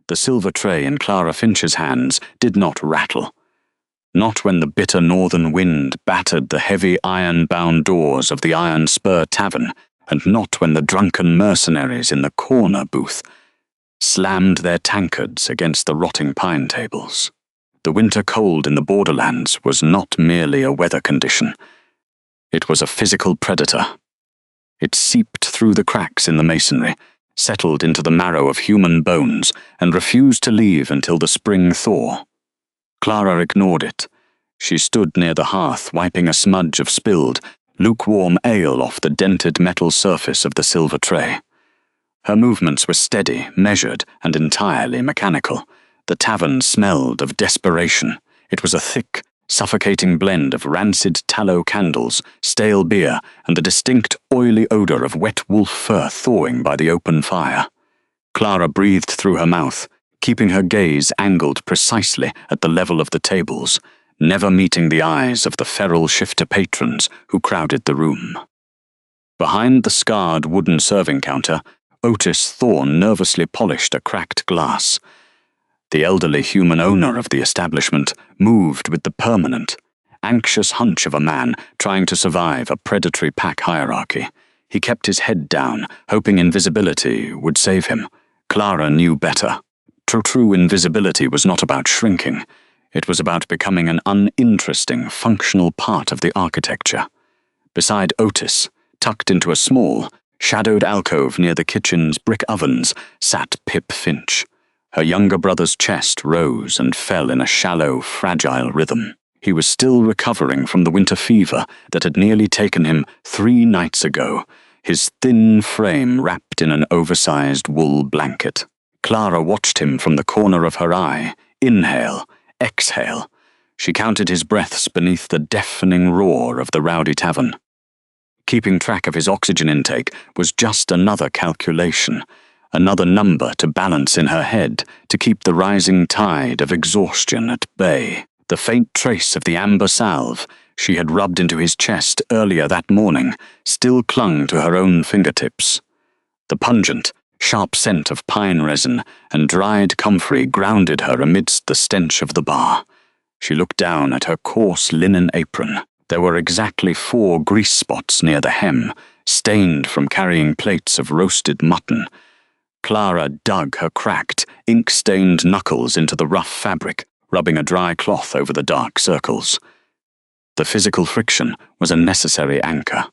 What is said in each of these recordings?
The silver tray in Clara Finch's hands did not rattle. Not when the bitter northern wind battered the heavy iron-bound doors of the Iron Spur Tavern, and not when the drunken mercenaries in the corner booth slammed their tankards against the rotting pine tables. The winter cold in the borderlands was not merely a weather condition. It was a physical predator. It seeped through the cracks in the masonry, settled into the marrow of human bones, and refused to leave until the spring thaw. Clara ignored it. She stood near the hearth, wiping a smudge of spilled, lukewarm ale off the dented metal surface of the silver tray. Her movements were steady, measured, and entirely mechanical. The tavern smelled of desperation. It was a thick, suffocating blend of rancid tallow candles, stale beer, and the distinct oily odor of wet wolf fur thawing by the open fire. Clara breathed through her mouth, keeping her gaze angled precisely at the level of the tables, never meeting the eyes of the feral shifter patrons who crowded the room. Behind the scarred wooden serving counter, Otis Thorne nervously polished a cracked glass. The elderly human owner of the establishment moved with the permanent, anxious hunch of a man trying to survive a predatory pack hierarchy. He kept his head down, hoping invisibility would save him. Clara knew better. True invisibility was not about shrinking. It was about becoming an uninteresting, functional part of the architecture. Beside Otis, tucked into a small, shadowed alcove near the kitchen's brick ovens, sat Pip Finch. Her younger brother's chest rose and fell in a shallow, fragile rhythm. He was still recovering from the winter fever that had nearly taken him 3 nights ago, his thin frame wrapped in an oversized wool blanket. Clara watched him from the corner of her eye, inhale, exhale. She counted his breaths beneath the deafening roar of the rowdy tavern. Keeping track of his oxygen intake was just another calculation, another number to balance in her head to keep the rising tide of exhaustion at bay. The faint trace of the amber salve she had rubbed into his chest earlier that morning still clung to her own fingertips. The pungent, sharp scent of pine resin and dried comfrey grounded her amidst the stench of the bar. She looked down at her coarse linen apron. There were exactly 4 grease spots near the hem, stained from carrying plates of roasted mutton. Clara dug her cracked, ink-stained knuckles into the rough fabric, rubbing a dry cloth over the dark circles. The physical friction was a necessary anchor.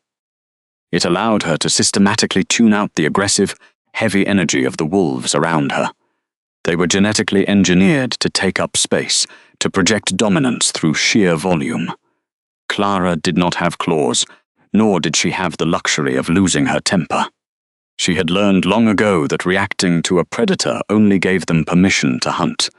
It allowed her to systematically tune out the aggressive, heavy energy of the wolves around her. They were genetically engineered to take up space, to project dominance through sheer volume. Clara did not have claws, nor did she have the luxury of losing her temper. She had learned long ago that reacting to a predator only gave them permission to hunt.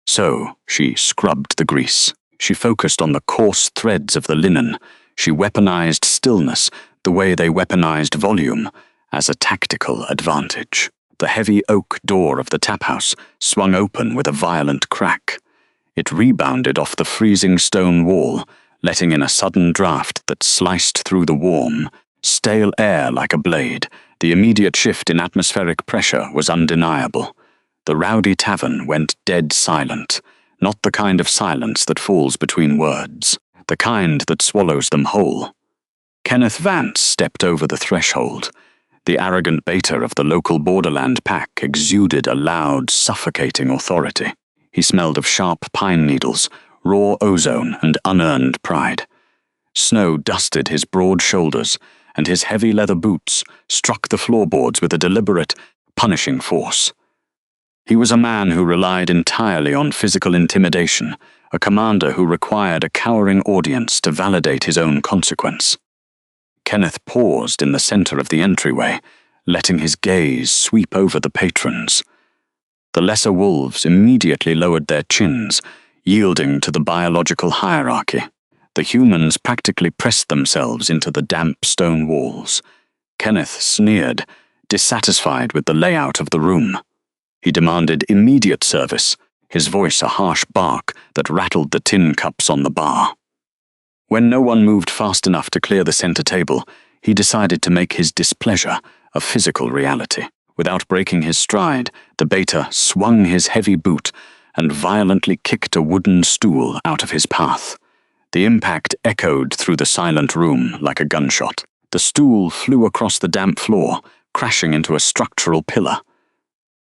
So she scrubbed the grease. She focused on the coarse threads of the linen. She weaponized stillness, the way they weaponized volume, as a tactical advantage. The heavy oak door of the tap-house swung open with a violent crack. It rebounded off the freezing stone wall, letting in a sudden draft that sliced through the warm, stale air like a blade. The immediate shift in atmospheric pressure was undeniable. The rowdy tavern went dead silent, not the kind of silence that falls between words, the kind that swallows them whole. Kenneth Vance stepped over the threshold. The arrogant beta of the local borderland pack exuded a loud, suffocating authority. He smelled of sharp pine needles, raw ozone, and unearned pride. Snow dusted his broad shoulders, and his heavy leather boots struck the floorboards with a deliberate, punishing force. He was a man who relied entirely on physical intimidation, a commander who required a cowering audience to validate his own consequence. Kenneth paused in the center of the entryway, letting his gaze sweep over the patrons. The lesser wolves immediately lowered their chins, yielding to the biological hierarchy. The humans practically pressed themselves into the damp stone walls. Kenneth sneered, dissatisfied with the layout of the room. He demanded immediate service, his voice a harsh bark that rattled the tin cups on the bar. When no one moved fast enough to clear the center table, he decided to make his displeasure a physical reality. Without breaking his stride, the beta swung his heavy boot and violently kicked a wooden stool out of his path. The impact echoed through the silent room like a gunshot. The stool flew across the damp floor, crashing into a structural pillar.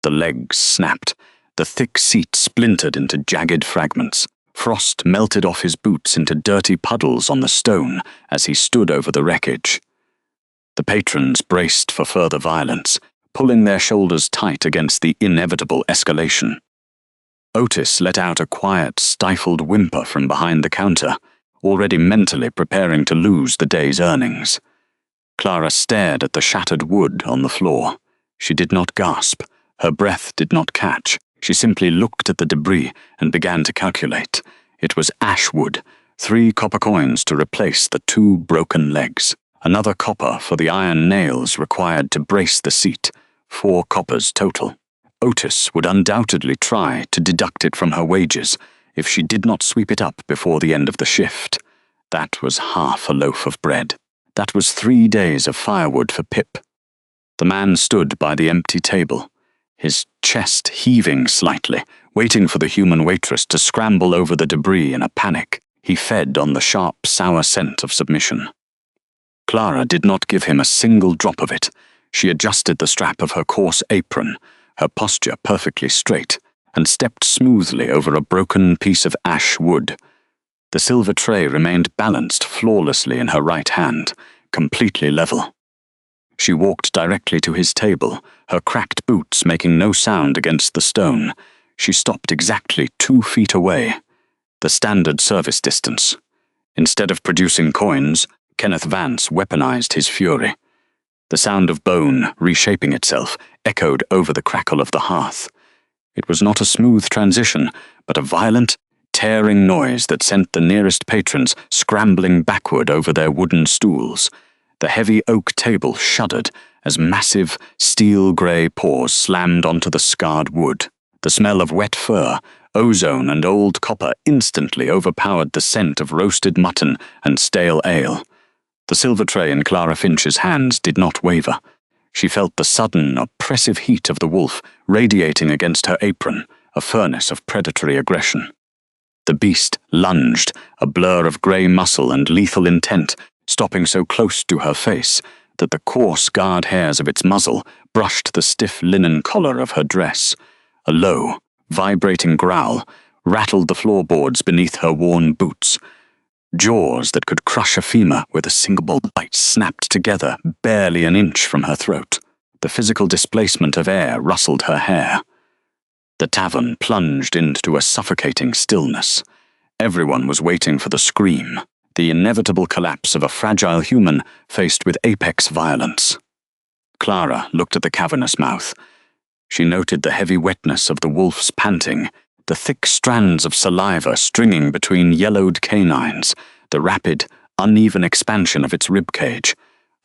The legs snapped. The thick seat splintered into jagged fragments. Frost melted off his boots into dirty puddles on the stone as he stood over the wreckage. The patrons braced for further violence, pulling their shoulders tight against the inevitable escalation. Otis let out a quiet, stifled whimper from behind the counter, already mentally preparing to lose the day's earnings. Clara stared at the shattered wood on the floor. She did not gasp. Her breath did not catch. She simply looked at the debris and began to calculate. It was ash wood, 3 copper coins to replace the 2 broken legs. Another copper for the iron nails required to brace the seat, 4 coppers total. Otis would undoubtedly try to deduct it from her wages if she did not sweep it up before the end of the shift. That was half a loaf of bread. That was 3 days of firewood for Pip. The man stood by the empty table, his chest heaving slightly, waiting for the human waitress to scramble over the debris in a panic. He fed on the sharp, sour scent of submission. Clara did not give him a single drop of it. She adjusted the strap of her coarse apron, her posture perfectly straight, and stepped smoothly over a broken piece of ash wood. The silver tray remained balanced flawlessly in her right hand, completely level. She walked directly to his table, her cracked boots making no sound against the stone. She stopped exactly 2 feet away, the standard service distance. Instead of producing coins, Kenneth Vance weaponized his fury. The sound of bone, reshaping itself, echoed over the crackle of the hearth. It was not a smooth transition, but a violent, tearing noise that sent the nearest patrons scrambling backward over their wooden stools. The heavy oak table shuddered as massive, steel-grey paws slammed onto the scarred wood. The smell of wet fur, ozone, and old copper instantly overpowered the scent of roasted mutton and stale ale. The silver tray in Clara Finch's hands did not waver. She felt the sudden, oppressive heat of the wolf radiating against her apron, a furnace of predatory aggression. The beast lunged, a blur of grey muscle and lethal intent, stopping so close to her face that the coarse guard hairs of its muzzle brushed the stiff linen collar of her dress. A low, vibrating growl rattled the floorboards beneath her worn boots. Jaws that could crush a femur with a single bite snapped together barely an inch from her throat. The physical displacement of air rustled her hair. The tavern plunged into a suffocating stillness. Everyone was waiting for the scream, the inevitable collapse of a fragile human faced with apex violence. Clara looked at the cavernous mouth. She noted the heavy wetness of the wolf's panting, the thick strands of saliva stringing between yellowed canines, the rapid, uneven expansion of its ribcage.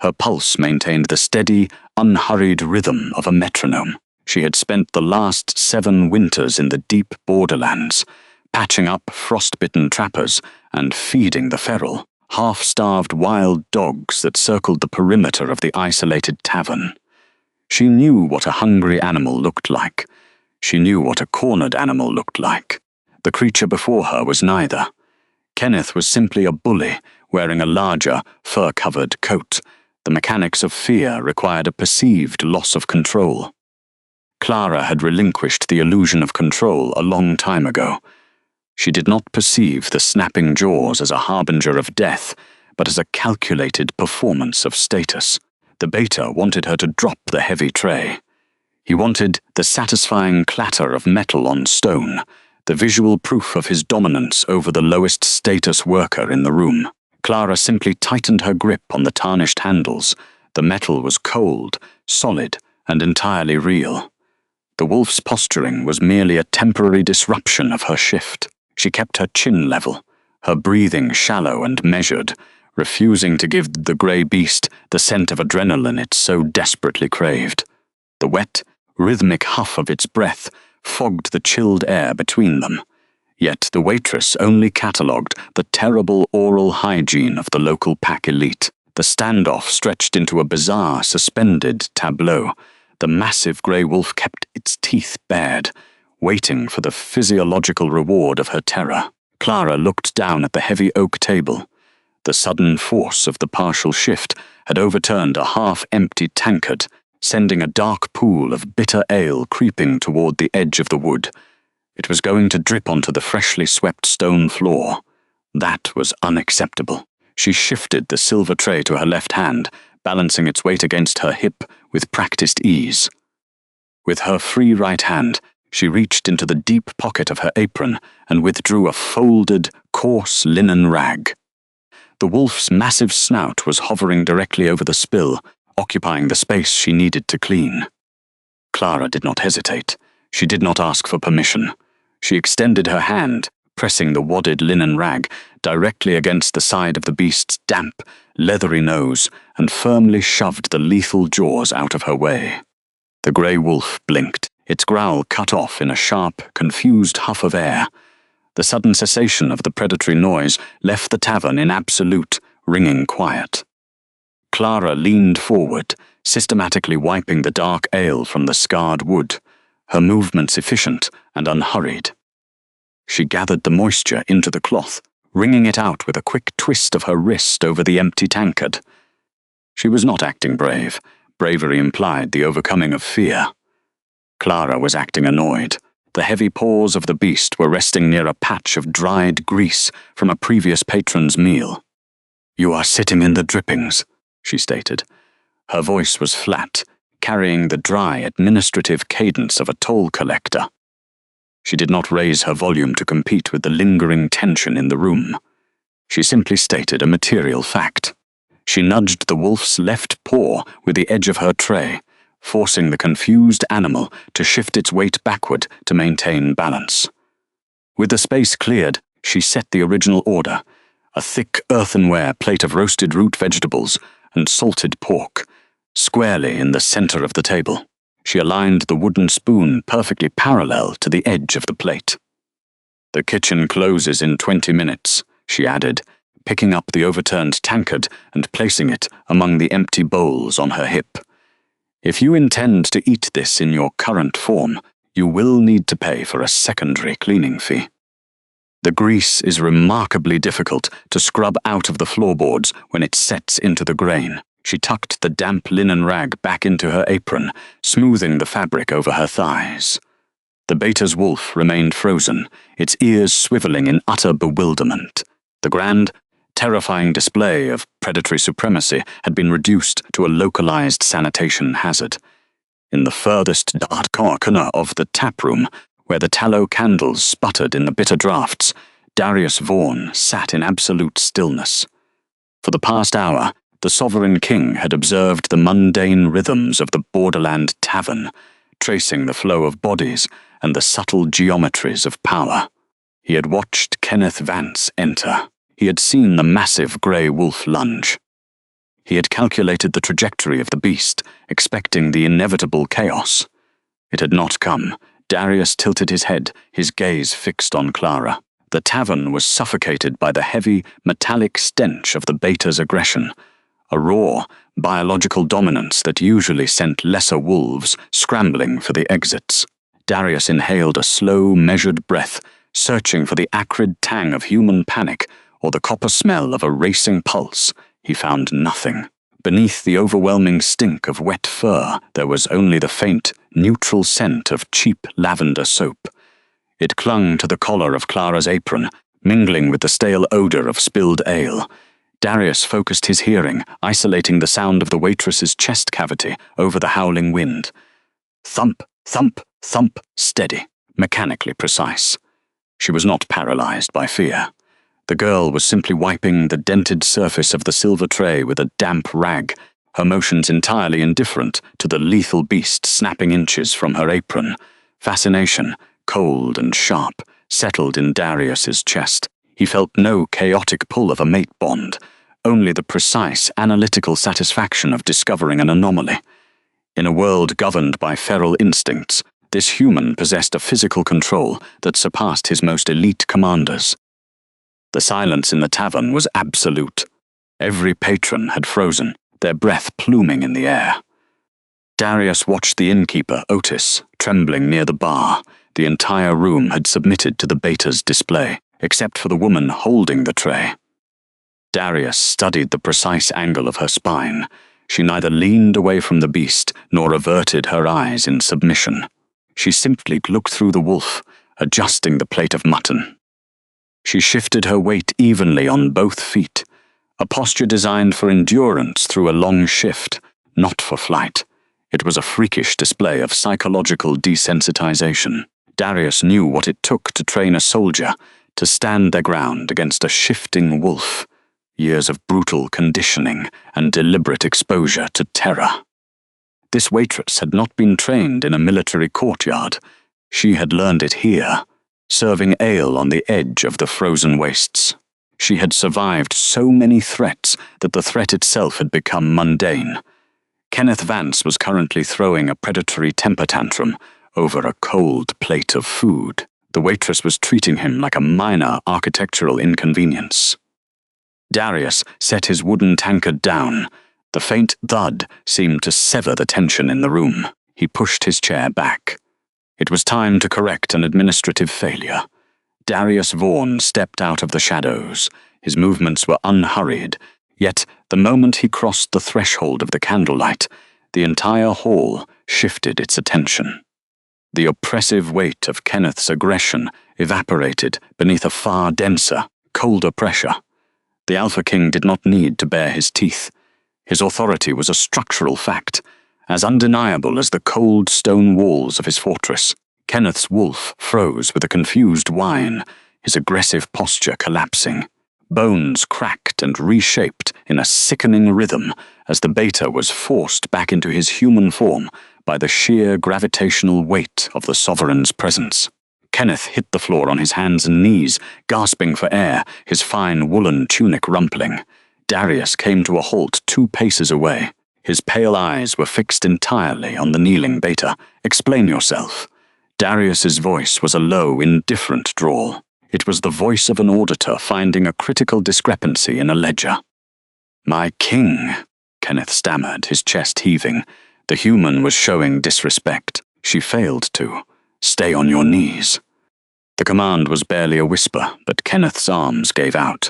Her pulse maintained the steady, unhurried rhythm of a metronome. She had spent the last 7 winters in the deep borderlands, patching up frostbitten trappers and feeding the feral, half-starved wild dogs that circled the perimeter of the isolated tavern. She knew what a hungry animal looked like. She knew what a cornered animal looked like. The creature before her was neither. Kenneth was simply a bully, wearing a larger, fur-covered coat. The mechanics of fear required a perceived loss of control. Clara had relinquished the illusion of control a long time ago. She did not perceive the snapping jaws as a harbinger of death, but as a calculated performance of status. The beta wanted her to drop the heavy tray. He wanted the satisfying clatter of metal on stone, the visual proof of his dominance over the lowest status worker in the room. Clara simply tightened her grip on the tarnished handles. The metal was cold, solid, and entirely real. The wolf's posturing was merely a temporary disruption of her shift. She kept her chin level, her breathing shallow and measured, refusing to give the grey beast the scent of adrenaline it so desperately craved. The wet, rhythmic huff of its breath fogged the chilled air between them. Yet the waitress only catalogued the terrible oral hygiene of the local pack elite. The standoff stretched into a bizarre, suspended tableau. The massive grey wolf kept its teeth bared, waiting for the physiological reward of her terror. Clara looked down at the heavy oak table. The sudden force of the partial shift had overturned a half-empty tankard, sending a dark pool of bitter ale creeping toward the edge of the wood. It was going to drip onto the freshly swept stone floor. That was unacceptable. She shifted the silver tray to her left hand, balancing its weight against her hip with practiced ease. With her free right hand, she reached into the deep pocket of her apron and withdrew a folded, coarse linen rag. The wolf's massive snout was hovering directly over the spill, occupying the space she needed to clean. Clara did not hesitate. She did not ask for permission. She extended her hand, pressing the wadded linen rag directly against the side of the beast's damp, leathery nose, and firmly shoved the lethal jaws out of her way. The grey wolf blinked, its growl cut off in a sharp, confused huff of air. The sudden cessation of the predatory noise left the tavern in absolute, ringing quiet. Clara leaned forward, systematically wiping the dark ale from the scarred wood, her movements efficient and unhurried. She gathered the moisture into the cloth, wringing it out with a quick twist of her wrist over the empty tankard. She was not acting brave. Bravery implied the overcoming of fear. Clara was acting annoyed. The heavy paws of the beast were resting near a patch of dried grease from a previous patron's meal. "You are sitting in the drippings," she stated. Her voice was flat, carrying the dry, administrative cadence of a toll collector. She did not raise her volume to compete with the lingering tension in the room. She simply stated a material fact. She nudged the wolf's left paw with the edge of her tray, forcing the confused animal to shift its weight backward to maintain balance. With the space cleared, she set the original order, a thick earthenware plate of roasted root vegetables and salted pork, squarely in the center of the table. She aligned the wooden spoon perfectly parallel to the edge of the plate. "The kitchen closes in 20 minutes, she added, picking up the overturned tankard and placing it among the empty bowls on her hip. "If you intend to eat this in your current form, you will need to pay for a secondary cleaning fee. The grease is remarkably difficult to scrub out of the floorboards when it sets into the grain." She tucked the damp linen rag back into her apron, smoothing the fabric over her thighs. The beta's wolf remained frozen, its ears swiveling in utter bewilderment. The grand, terrifying display of predatory supremacy had been reduced to a localized sanitation hazard. In the furthest dark corner of the taproom, where the tallow candles sputtered in the bitter draughts, Darius Vaughan sat in absolute stillness. For the past hour, the sovereign king had observed the mundane rhythms of the borderland tavern, tracing the flow of bodies and the subtle geometries of power. He had watched Kenneth Vance enter. He had seen the massive grey wolf lunge. He had calculated the trajectory of the beast, expecting the inevitable chaos. It had not come. Darius tilted his head, his gaze fixed on Clara. The tavern was suffocated by the heavy, metallic stench of the beta's aggression, a raw, biological dominance that usually sent lesser wolves scrambling for the exits. Darius inhaled a slow, measured breath, searching for the acrid tang of human panic or the copper smell of a racing pulse. He found nothing. Beneath the overwhelming stink of wet fur, there was only the faint, neutral scent of cheap lavender soap. It clung to the collar of Clara's apron, mingling with the stale odor of spilled ale. Darius focused his hearing, isolating the sound of the waitress's chest cavity over the howling wind. Thump, thump, thump, steady, mechanically precise. She was not paralyzed by fear. The girl was simply wiping the dented surface of the silver tray with a damp rag, her motions entirely indifferent to the lethal beast snapping inches from her apron. Fascination, cold and sharp, settled in Darius's chest. He felt no chaotic pull of a mate bond, only the precise, analytical satisfaction of discovering an anomaly. In a world governed by feral instincts, this human possessed a physical control that surpassed his most elite commanders. The silence in the tavern was absolute. Every patron had frozen, their breath pluming in the air. Darius watched the innkeeper, Otis, trembling near the bar. The entire room had submitted to the beta's display, except for the woman holding the tray. Darius studied the precise angle of her spine. She neither leaned away from the beast nor averted her eyes in submission. She simply looked through the wolf, adjusting the plate of mutton. She shifted her weight evenly on both feet, a posture designed for endurance through a long shift, not for flight. It was a freakish display of psychological desensitization. Darius knew what it took to train a soldier to stand their ground against a shifting wolf. Years of brutal conditioning and deliberate exposure to terror. This waitress had not been trained in a military courtyard. She had learned it here, serving ale on the edge of the frozen wastes. She had survived so many threats that the threat itself had become mundane. Kenneth Vance was currently throwing a predatory temper tantrum over a cold plate of food. The waitress was treating him like a minor architectural inconvenience. Darius set his wooden tankard down. The faint thud seemed to sever the tension in the room. He pushed his chair back. It was time to correct an administrative failure. Darius Vaughan stepped out of the shadows. His movements were unhurried, yet the moment he crossed the threshold of the candlelight, the entire hall shifted its attention. The oppressive weight of Kenneth's aggression evaporated beneath a far denser, colder pressure. The Alpha King did not need to bare his teeth. His authority was a structural fact, as undeniable as the cold stone walls of his fortress. Kenneth's wolf froze with a confused whine, his aggressive posture collapsing. Bones cracked and reshaped in a sickening rhythm as the beta was forced back into his human form by the sheer gravitational weight of the sovereign's presence. Kenneth hit the floor on his hands and knees, gasping for air, his fine woolen tunic rumpling. Darius came to a halt 2 paces away. His pale eyes were fixed entirely on the kneeling beta. "Explain yourself." Darius's voice was a low, indifferent drawl. It was the voice of an auditor finding a critical discrepancy in a ledger. "My king," Kenneth stammered, his chest heaving. The human was showing disrespect. She failed to. "Stay on your knees." The command was barely a whisper, but Kenneth's arms gave out.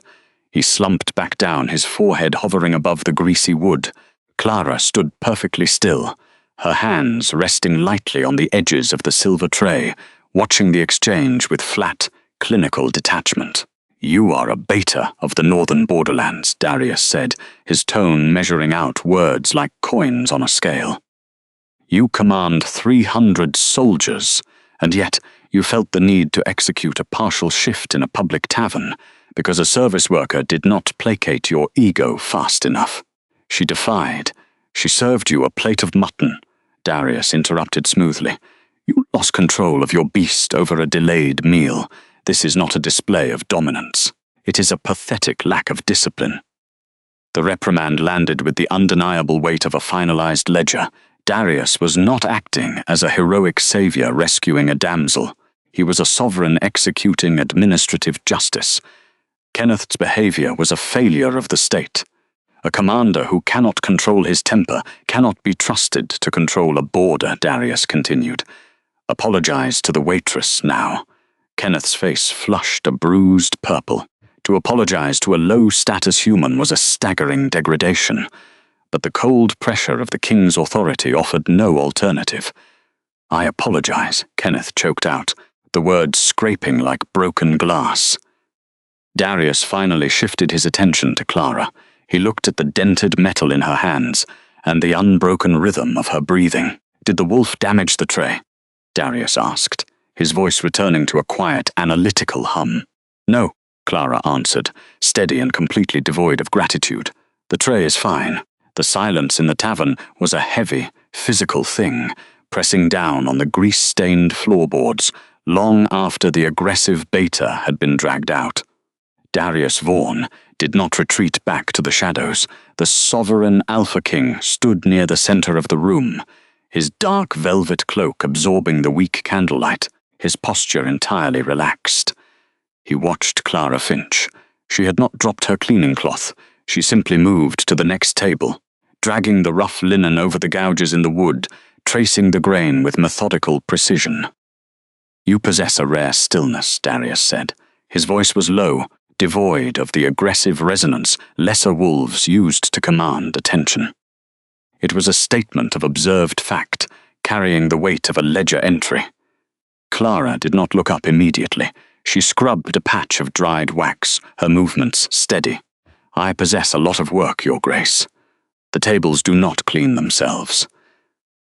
He slumped back down, his forehead hovering above the greasy wood. Clara stood perfectly still, her hands resting lightly on the edges of the silver tray, watching the exchange with flat, clinical detachment. "You are a beta of the northern borderlands," Darius said, his tone measuring out words like coins on a scale. "You command 300 soldiers, and yet you felt the need to execute a partial shift in a public tavern because a service worker did not placate your ego fast enough." She defied. "She served you a plate of mutton," Darius interrupted smoothly. "You lost control of your beast over a delayed meal. This is not a display of dominance. It is a pathetic lack of discipline." The reprimand landed with the undeniable weight of a finalized ledger. Darius was not acting as a heroic savior rescuing a damsel. He was a sovereign executing administrative justice. Kenneth's behavior was a failure of the state. A commander who cannot control his temper cannot be trusted to control a border, Darius continued. "Apologize to the waitress now." Kenneth's face flushed a bruised purple. To apologize to a low-status human was a staggering degradation. But the cold pressure of the king's authority offered no alternative. "I apologize," Kenneth choked out, the words scraping like broken glass. Darius finally shifted his attention to Clara. He looked at the dented metal in her hands and the unbroken rhythm of her breathing. "Did the wolf damage the tray?" Darius asked, his voice returning to a quiet, analytical hum. "No," Clara answered, steady and completely devoid of gratitude. "The tray is fine." The silence in the tavern was a heavy, physical thing, pressing down on the grease-stained floorboards long after the aggressive beta had been dragged out. Darius Vaughan did not retreat back to the shadows. The sovereign Alpha King stood near the center of the room, his dark velvet cloak absorbing the weak candlelight, his posture entirely relaxed. He watched Clara Finch. She had not dropped her cleaning cloth. She simply moved to the next table. dragging the rough linen over the gouges in the wood, tracing the grain with methodical precision. "You possess a rare stillness," Darius said. His voice was low, devoid of the aggressive resonance lesser wolves used to command attention. It was a statement of observed fact, carrying the weight of a ledger entry. Clara did not look up immediately. She scrubbed a patch of dried wax, her movements steady. "I possess a lot of work, Your Grace. The tables do not clean themselves."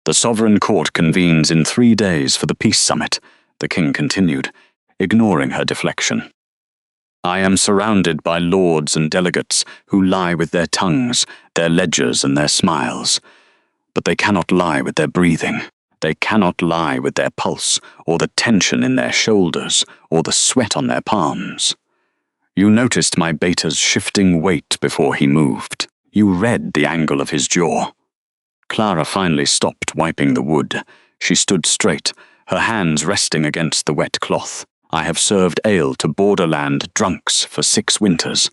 "The Sovereign Court convenes in 3 days for the Peace Summit," the king continued, ignoring her deflection. "I am surrounded by lords and delegates who lie with their tongues, their ledgers and their smiles. But they cannot lie with their breathing. They cannot lie with their pulse, or the tension in their shoulders, or the sweat on their palms. You noticed my beta's shifting weight before he moved. You read the angle of his jaw." Clara finally stopped wiping the wood. She stood straight, her hands resting against the wet cloth. "I have served ale to borderland drunks for 6 winters.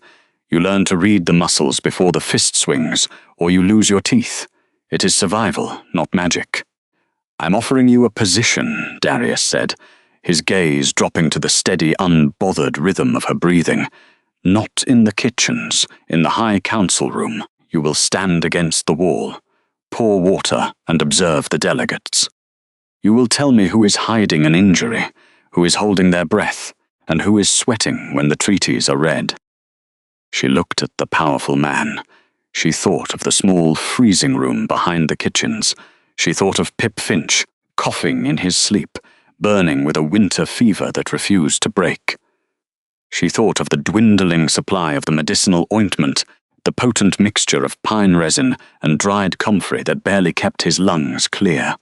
You learn to read the muscles before the fist swings, or you lose your teeth. It is survival, not magic." "I'm offering you a position," Darius said, his gaze dropping to the steady, unbothered rhythm of her breathing. "Not in the kitchens, in the high council room. You will stand against the wall, pour water, and observe the delegates. You will tell me who is hiding an injury, who is holding their breath, and who is sweating when the treaties are read." She looked at the powerful man. She thought of the small freezing room behind the kitchens. She thought of Pip Finch, coughing in his sleep, burning with a winter fever that refused to break. She thought of the dwindling supply of the medicinal ointment, the potent mixture of pine resin and dried comfrey that barely kept his lungs clear.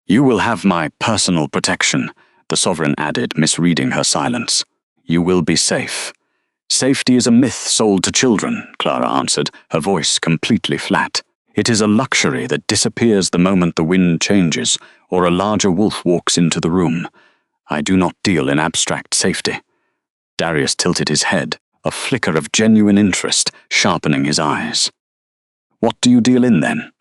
"You will have my personal protection," the Sovereign added, misreading her silence. "You will be safe." "Safety is a myth sold to children," Clara answered, her voice completely flat. "It is a luxury that disappears the moment the wind changes or a larger wolf walks into the room. I do not deal in abstract safety." Darius tilted his head, a flicker of genuine interest sharpening his eyes. "What do you deal in, then?"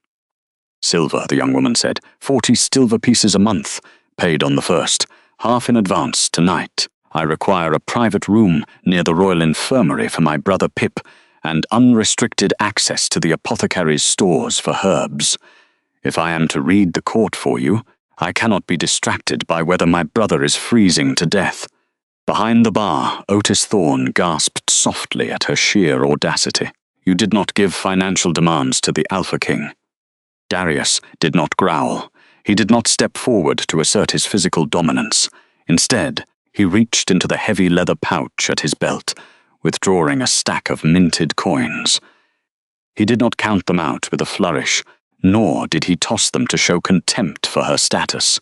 "Silver," the young woman said. 40 silver pieces a month, paid on the 1st, half in advance tonight. I require a private room near the Royal Infirmary for my brother Pip, and unrestricted access to the apothecary's stores for herbs. If I am to read the court for you, I cannot be distracted by whether my brother is freezing to death." Behind the bar, Otis Thorne gasped softly at her sheer audacity. "You did not give financial demands to the Alpha King." Darius did not growl. He did not step forward to assert his physical dominance. Instead, he reached into the heavy leather pouch at his belt, withdrawing a stack of minted coins. He did not count them out with a flourish, nor did he toss them to show contempt for her status.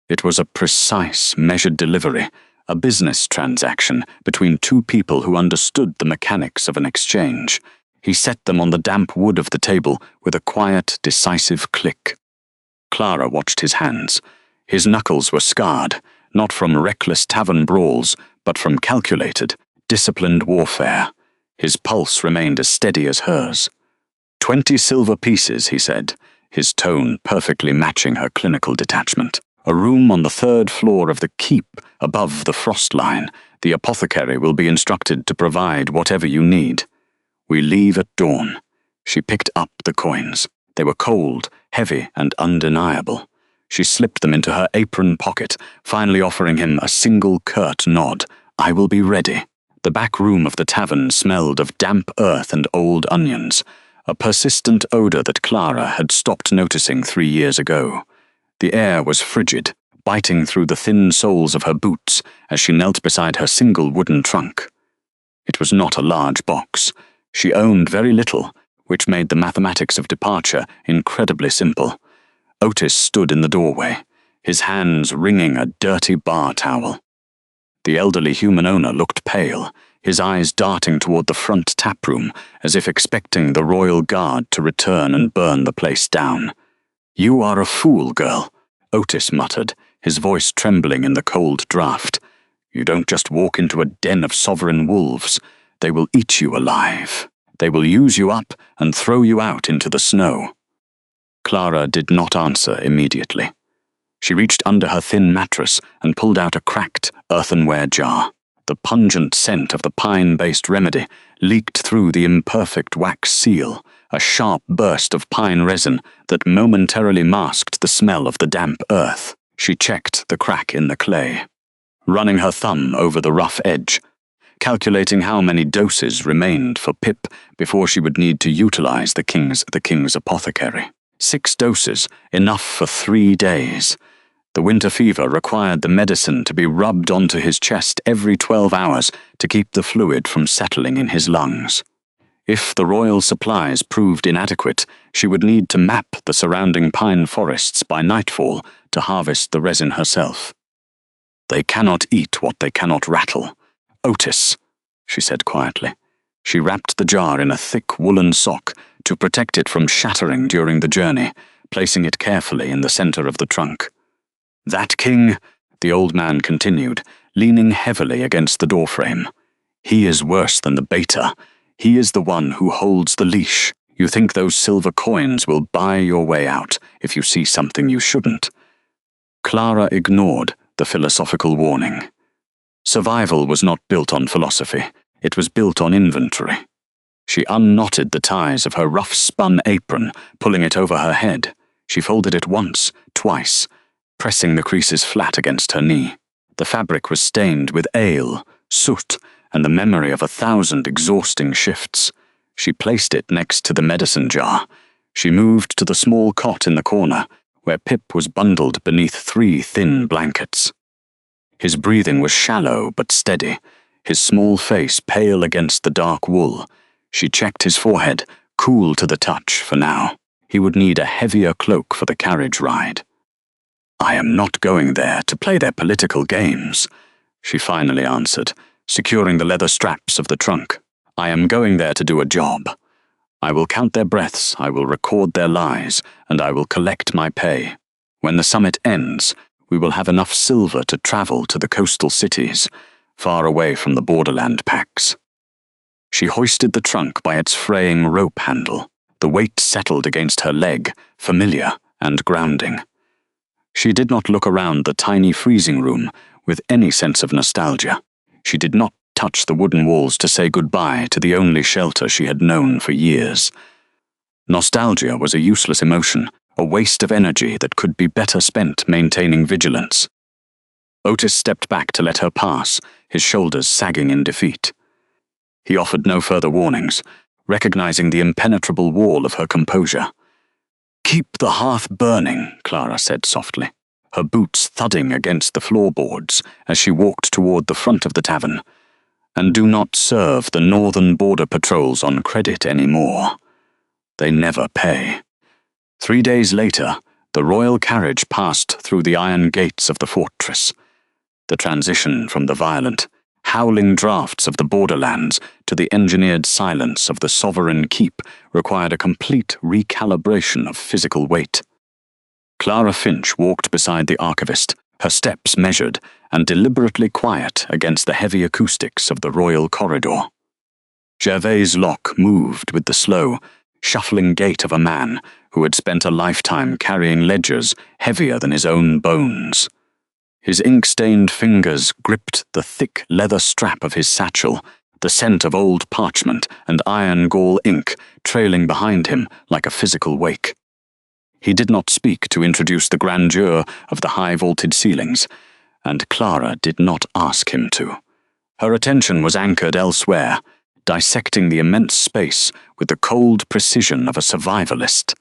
It was a precise, measured delivery, a business transaction between 2 people who understood the mechanics of an exchange. He set them on the damp wood of the table with a quiet, decisive click. Clara watched his hands. His knuckles were scarred, not from reckless tavern brawls, but from calculated, disciplined warfare. His pulse remained as steady as hers. 20 silver pieces, he said, his tone perfectly matching her clinical detachment. "A room on the 3rd floor of the keep, above the frost line. The apothecary will be instructed to provide whatever you need. We leave at dawn." She picked up the coins. They were cold, heavy, and undeniable. She slipped them into her apron pocket, finally offering him a single curt nod. "I will be ready." The back room of the tavern smelled of damp earth and old onions, a persistent odor that Clara had stopped noticing 3 years ago. The air was frigid, biting through the thin soles of her boots as she knelt beside her single wooden trunk. It was not a large box. She owned very little, which made the mathematics of departure incredibly simple. Otis stood in the doorway, his hands wringing a dirty bar towel. The elderly human owner looked pale, his eyes darting toward the front taproom, as if expecting the royal guard to return and burn the place down. "You are a fool, girl," Otis muttered, his voice trembling in the cold draught. "You don't just walk into a den of sovereign wolves. They will eat you alive." They will use you up and throw you out into the snow." Clara did not answer immediately. She reached under her thin mattress and pulled out a cracked earthenware jar. The pungent scent of the pine-based remedy leaked through the imperfect wax seal, a sharp burst of pine resin that momentarily masked the smell of the damp earth. She checked the crack in the clay, running her thumb over the rough edge, calculating how many doses remained for Pip before she would need to utilize the king's apothecary. 6 doses, enough for 3 days. The winter fever required the medicine to be rubbed onto his chest every 12 hours to keep the fluid from settling in his lungs. If the royal supplies proved inadequate, she would need to map the surrounding pine forests by nightfall to harvest the resin herself. "They cannot eat what they cannot rattle. Otis," she said quietly. She wrapped the jar in a thick woolen sock to protect it from shattering during the journey, placing it carefully in the center of the trunk. "That king," the old man continued, leaning heavily against the doorframe. "He is worse than the beta. He is the one who holds the leash. You think those silver coins will buy your way out if you see something you shouldn't." Clara ignored the philosophical warning. Survival was not built on philosophy. It was built on inventory. She unknotted the ties of her rough-spun apron, pulling it over her head. She folded it once, twice, pressing the creases flat against her knee. The fabric was stained with ale, soot, and the memory of 1,000 exhausting shifts. She placed it next to the medicine jar. She moved to the small cot in the corner, where Pip was bundled beneath 3 thin blankets. His breathing was shallow but steady, his small face pale against the dark wool. She checked his forehead, cool to the touch for now. He would need a heavier cloak for the carriage ride. "I am not going there to play their political games," she finally answered, securing the leather straps of the trunk. "I am going there to do a job. I will count their breaths, I will record their lies, and I will collect my pay. When the summit ends, we will have enough silver to travel to the coastal cities, far away from the borderland packs." She hoisted the trunk by its fraying rope handle. The weight settled against her leg, familiar and grounding. She did not look around the tiny freezing room with any sense of nostalgia. She did not touch the wooden walls to say goodbye to the only shelter she had known for years. Nostalgia was a useless emotion, a waste of energy that could be better spent maintaining vigilance. Otis stepped back to let her pass, his shoulders sagging in defeat. He offered no further warnings, recognizing the impenetrable wall of her composure. "Keep the hearth burning," Clara said softly, her boots thudding against the floorboards as she walked toward the front of the tavern. "And do not serve the northern border patrols on credit anymore. They never pay." 3 days later, the royal carriage passed through the iron gates of the fortress. The transition from the violent, howling drafts of the borderlands to the engineered silence of the sovereign keep required a complete recalibration of physical weight. Clara Finch walked beside the archivist, her steps measured and deliberately quiet against the heavy acoustics of the royal corridor. Gervais' lock moved with the slow, shuffling gait of a man who had spent a lifetime carrying ledgers heavier than his own bones. His ink-stained fingers gripped the thick leather strap of his satchel, the scent of old parchment and iron gall ink trailing behind him like a physical wake. He did not speak to introduce the grandeur of the high-vaulted ceilings, and Clara did not ask him to. Her attention was anchored elsewhere, dissecting the immense space with the cold precision of a survivalist.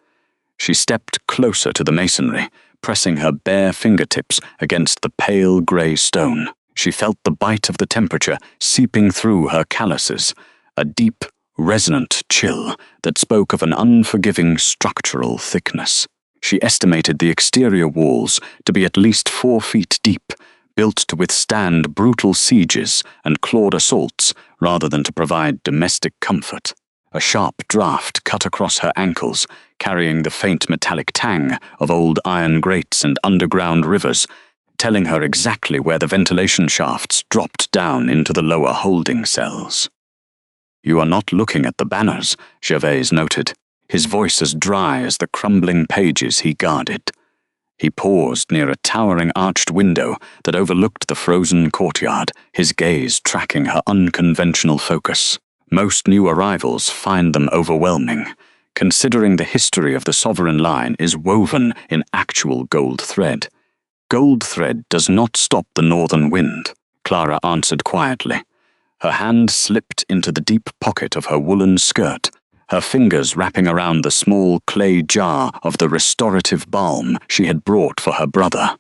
She stepped closer to the masonry, pressing her bare fingertips against the pale grey stone. She felt the bite of the temperature seeping through her calluses, a deep, resonant chill that spoke of an unforgiving structural thickness. She estimated the exterior walls to be at least 4 feet deep, built to withstand brutal sieges and clawed assaults rather than to provide domestic comfort. A sharp draft cut across her ankles, carrying the faint metallic tang of old iron grates and underground rivers, telling her exactly where the ventilation shafts dropped down into the lower holding cells. You are not looking at the banners, Gervais noted, his voice as dry as the crumbling pages he guarded. He paused near a towering arched window that overlooked the frozen courtyard, his gaze tracking her unconventional focus. Most new arrivals find them overwhelming, considering the history of the sovereign line is woven in actual gold thread. Gold thread does not stop the northern wind, Clara answered quietly. Her hand slipped into the deep pocket of her woolen skirt, her fingers wrapping around the small clay jar of the restorative balm she had brought for her brother.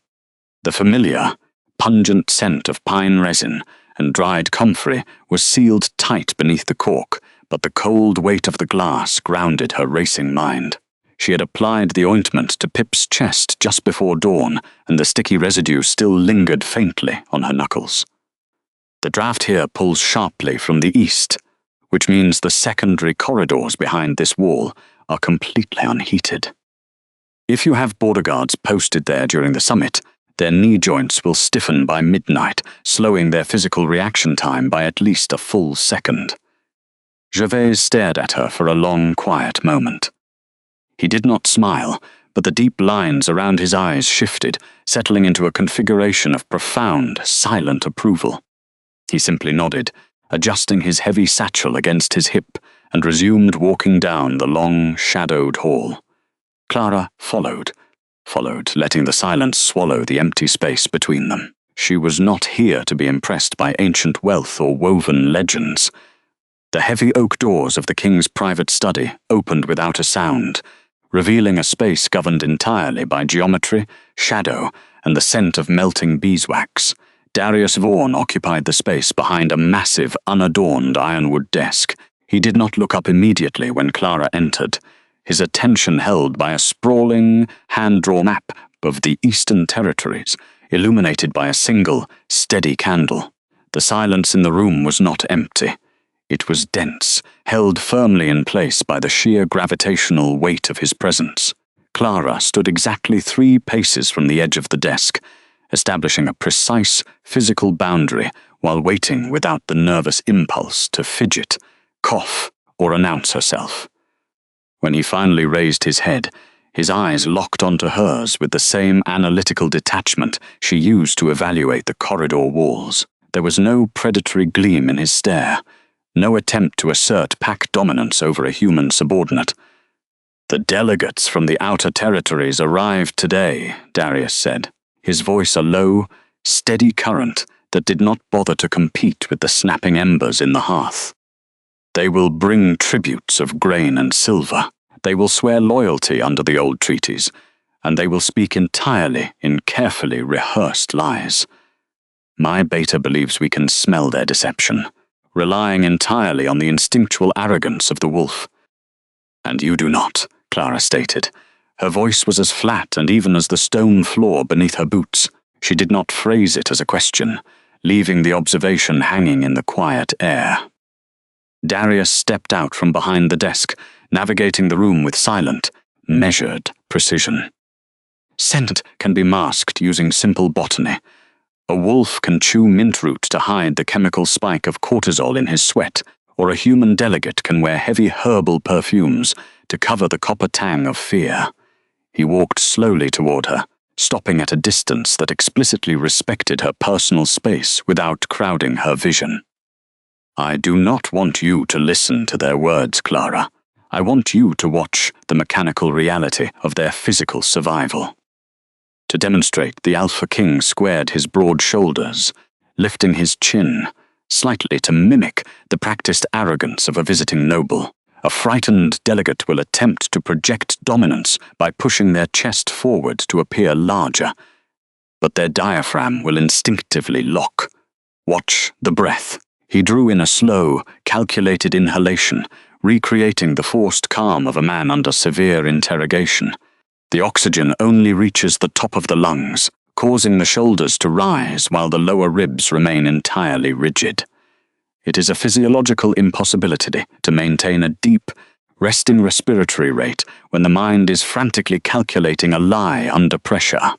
The familiar, pungent scent of pine resin and dried comfrey was sealed tight beneath the cork, but the cold weight of the glass grounded her racing mind. She had applied the ointment to Pip's chest just before dawn, and the sticky residue still lingered faintly on her knuckles. The draft here pulls sharply from the east, which means the secondary corridors behind this wall are completely unheated. If you have border guards posted there during the summit, their knee joints will stiffen by midnight, slowing their physical reaction time by at least a full second. Gervais stared at her for a long, quiet moment. He did not smile, but the deep lines around his eyes shifted, settling into a configuration of profound, silent approval. He simply nodded, adjusting his heavy satchel against his hip, and resumed walking down the long, shadowed hall. Clara followed, letting the silence swallow the empty space between them. She was not here to be impressed by ancient wealth or woven legends. The heavy oak doors of the king's private study opened without a sound, revealing a space governed entirely by geometry, shadow, and the scent of melting beeswax. Darius Vaughan occupied the space behind a massive, unadorned ironwood desk. He did not look up immediately when Clara entered, his attention held by a sprawling, hand-drawn map of the Eastern Territories, illuminated by a single, steady candle. The silence in the room was not empty. It was dense, held firmly in place by the sheer gravitational weight of his presence. Clara stood exactly 3 paces from the edge of the desk, establishing a precise physical boundary while waiting without the nervous impulse to fidget, cough, or announce herself. When he finally raised his head, his eyes locked onto hers with the same analytical detachment she used to evaluate the corridor walls. There was no predatory gleam in his stare, no attempt to assert pack dominance over a human subordinate. "The delegates from the outer territories arrived today," Darius said, his voice a low, steady current that did not bother to compete with the snapping embers in the hearth. "They will bring tributes of grain and silver. They will swear loyalty under the old treaties, and they will speak entirely in carefully rehearsed lies. My beta believes we can smell their deception, relying entirely on the instinctual arrogance of the wolf." "And you do not," Clara stated. Her voice was as flat and even as the stone floor beneath her boots. She did not phrase it as a question, leaving the observation hanging in the quiet air. Darius stepped out from behind the desk, navigating the room with silent, measured precision. Scent can be masked using simple botany. A wolf can chew mint root to hide the chemical spike of cortisol in his sweat, or a human delegate can wear heavy herbal perfumes to cover the copper tang of fear. He walked slowly toward her, stopping at a distance that explicitly respected her personal space without crowding her vision. "I do not want you to listen to their words, Clara. I want you to watch the mechanical reality of their physical survival." To demonstrate, the Alpha King squared his broad shoulders, lifting his chin, slightly to mimic the practiced arrogance of a visiting noble. A frightened delegate will attempt to project dominance by pushing their chest forward to appear larger, but their diaphragm will instinctively lock. Watch the breath. He drew in a slow, calculated inhalation, recreating the forced calm of a man under severe interrogation. The oxygen only reaches the top of the lungs, causing the shoulders to rise while the lower ribs remain entirely rigid. It is a physiological impossibility to maintain a deep, resting respiratory rate when the mind is frantically calculating a lie under pressure.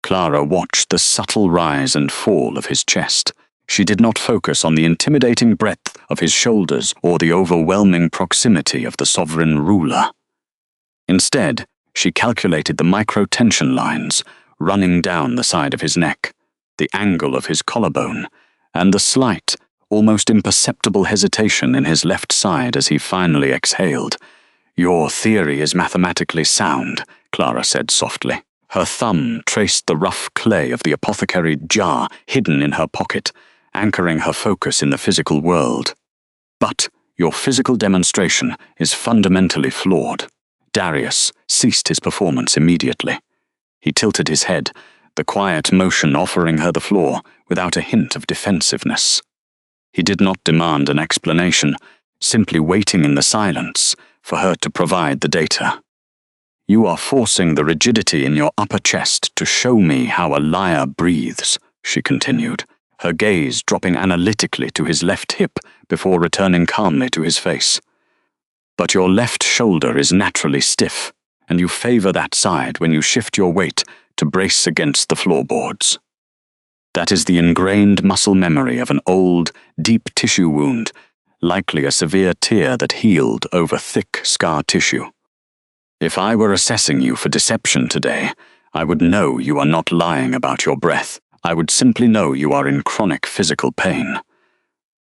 Clara watched the subtle rise and fall of his chest. She did not focus on the intimidating breadth of his shoulders or the overwhelming proximity of the sovereign ruler. Instead, she calculated the micro-tension lines running down the side of his neck, the angle of his collarbone, and the slight, almost imperceptible hesitation in his left side as he finally exhaled. "Your theory is mathematically sound," Clara said softly. Her thumb traced the rough clay of the apothecary jar hidden in her pocket, anchoring her focus in the physical world. "But your physical demonstration is fundamentally flawed." Darius ceased his performance immediately. He tilted his head, the quiet motion offering her the floor without a hint of defensiveness. He did not demand an explanation, simply waiting in the silence for her to provide the data. "You are forcing the rigidity in your upper chest to show me how a liar breathes," she continued, her gaze dropping analytically to his left hip before returning calmly to his face. "But your left shoulder is naturally stiff, and you favor that side when you shift your weight to brace against the floorboards. That is the ingrained muscle memory of an old, deep tissue wound, likely a severe tear that healed over thick scar tissue. If I were assessing you for deception today, I would know you are not lying about your breath. I would simply know you are in chronic physical pain."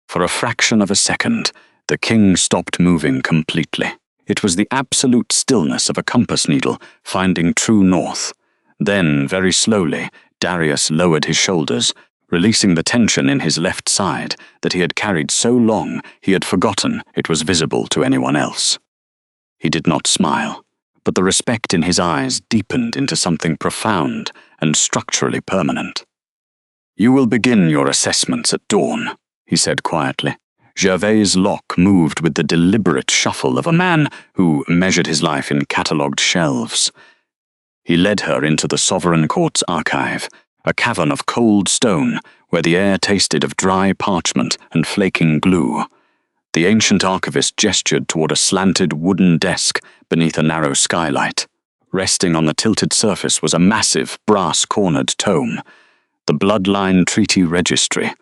For a fraction of a second, the king stopped moving completely. It was the absolute stillness of a compass needle finding true north. Then, very slowly, Darius lowered his shoulders, releasing the tension in his left side that he had carried so long he had forgotten it was visible to anyone else. He did not smile, but the respect in his eyes deepened into something profound and structurally permanent. "You will begin your assessments at dawn," he said quietly. Gervais' lock moved with the deliberate shuffle of a man who measured his life in catalogued shelves. He led her into the Sovereign Court's archive, a cavern of cold stone where the air tasted of dry parchment and flaking glue. The ancient archivist gestured toward a slanted wooden desk beneath a narrow skylight. Resting on the tilted surface was a massive, brass-cornered tome. "The Bloodline Treaty Registry,"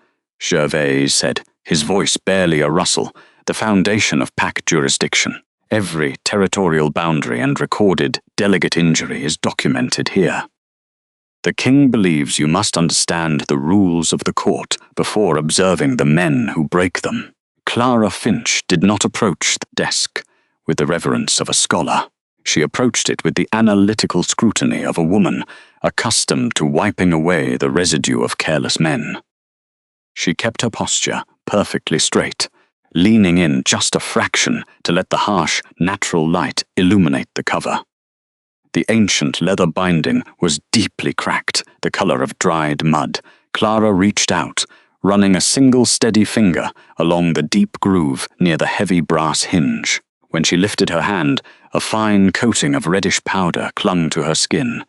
Gervais said, his voice barely a rustle, "the foundation of pact jurisdiction. Every territorial boundary and recorded delegate injury is documented here. The king believes you must understand the rules of the court before observing the men who break them." Clara Finch did not approach the desk with the reverence of a scholar. She approached it with the analytical scrutiny of a woman accustomed to wiping away the residue of careless men. She kept her posture perfectly straight, leaning in just a fraction to let the harsh, natural light illuminate the cover. The ancient leather binding was deeply cracked, the color of dried mud. Clara reached out, running a single steady finger along the deep groove near the heavy brass hinge. When she lifted her hand, a fine coating of reddish powder clung to her skin.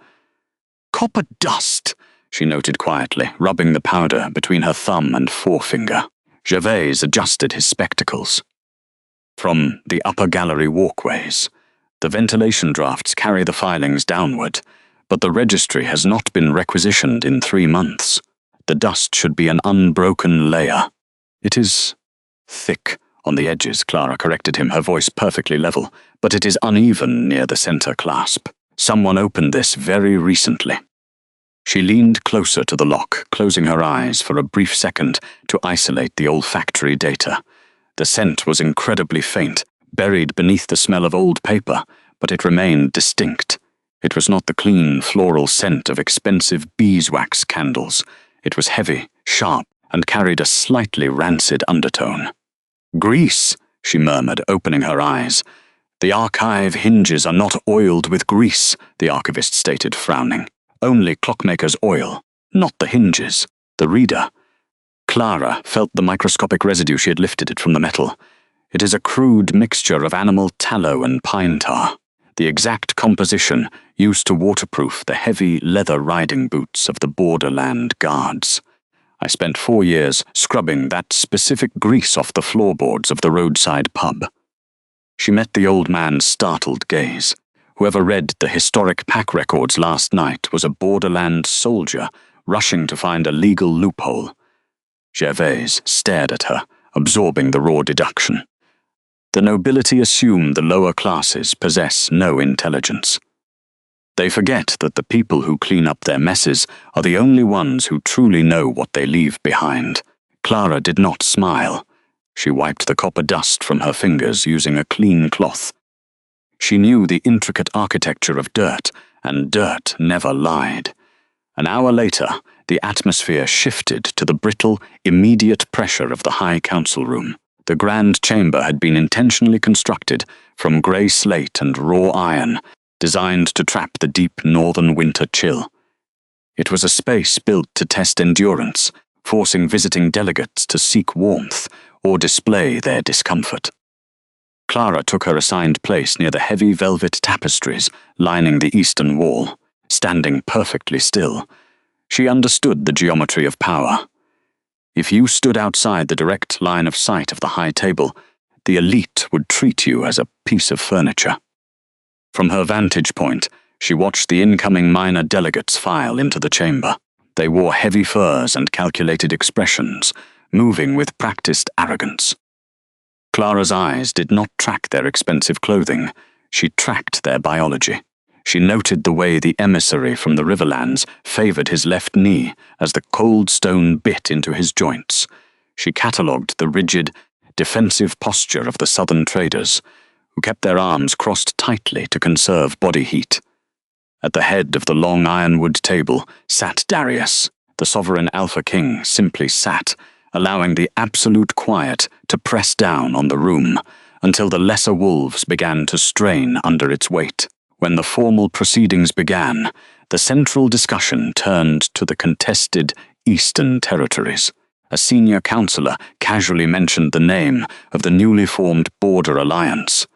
"Copper dust," she noted quietly, rubbing the powder between her thumb and forefinger. Gervais adjusted his spectacles. From the upper gallery walkways, the ventilation drafts carry the filings downward, but the registry has not been requisitioned in 3 months. The dust should be an unbroken layer. "It is thick on the edges," Clara corrected him, her voice perfectly level, "but it is uneven near the center clasp. Someone opened this very recently." She leaned closer to the lock, closing her eyes for a brief second to isolate the olfactory data. The scent was incredibly faint, buried beneath the smell of old paper, but it remained distinct. It was not the clean, floral scent of expensive beeswax candles. It was heavy, sharp, and carried a slightly rancid undertone. "Grease," she murmured, opening her eyes. "The archive hinges are not oiled with grease," the archivist stated, frowning. "Only clockmaker's oil, not the hinges, the reader." Clara felt the microscopic residue she had lifted it from the metal. It is a crude mixture of animal tallow and pine tar, the exact composition used to waterproof the heavy leather riding boots of the borderland guards. I spent 4 years scrubbing that specific grease off the floorboards of the roadside pub. She met the old man's startled gaze. Whoever read the historic pack records last night was a borderland soldier rushing to find a legal loophole. Gervais stared at her, absorbing the raw deduction. The nobility assume the lower classes possess no intelligence. They forget that the people who clean up their messes are the only ones who truly know what they leave behind. Clara did not smile. She wiped the copper dust from her fingers using a clean cloth. She knew the intricate architecture of dirt, and dirt never lied. An hour later, the atmosphere shifted to the brittle, immediate pressure of the High Council room. The grand chamber had been intentionally constructed from grey slate and raw iron, designed to trap the deep northern winter chill. It was a space built to test endurance, forcing visiting delegates to seek warmth or display their discomfort. Clara took her assigned place near the heavy velvet tapestries lining the eastern wall, standing perfectly still. She understood the geometry of power. If you stood outside the direct line of sight of the high table, the elite would treat you as a piece of furniture. From her vantage point, she watched the incoming minor delegates file into the chamber. They wore heavy furs and calculated expressions, moving with practiced arrogance. Clara's eyes did not track their expensive clothing. She tracked their biology. She noted the way the emissary from the Riverlands favored his left knee as the cold stone bit into his joints. She catalogued the rigid, defensive posture of the southern traders, who kept their arms crossed tightly to conserve body heat. At the head of the long ironwood table sat Darius. The sovereign Alpha King simply sat, allowing the absolute quiet to press down on the room until the lesser wolves began to strain under its weight. When the formal proceedings began, the central discussion turned to the contested Eastern territories. A senior councillor casually mentioned the name of the newly formed Border Alliance.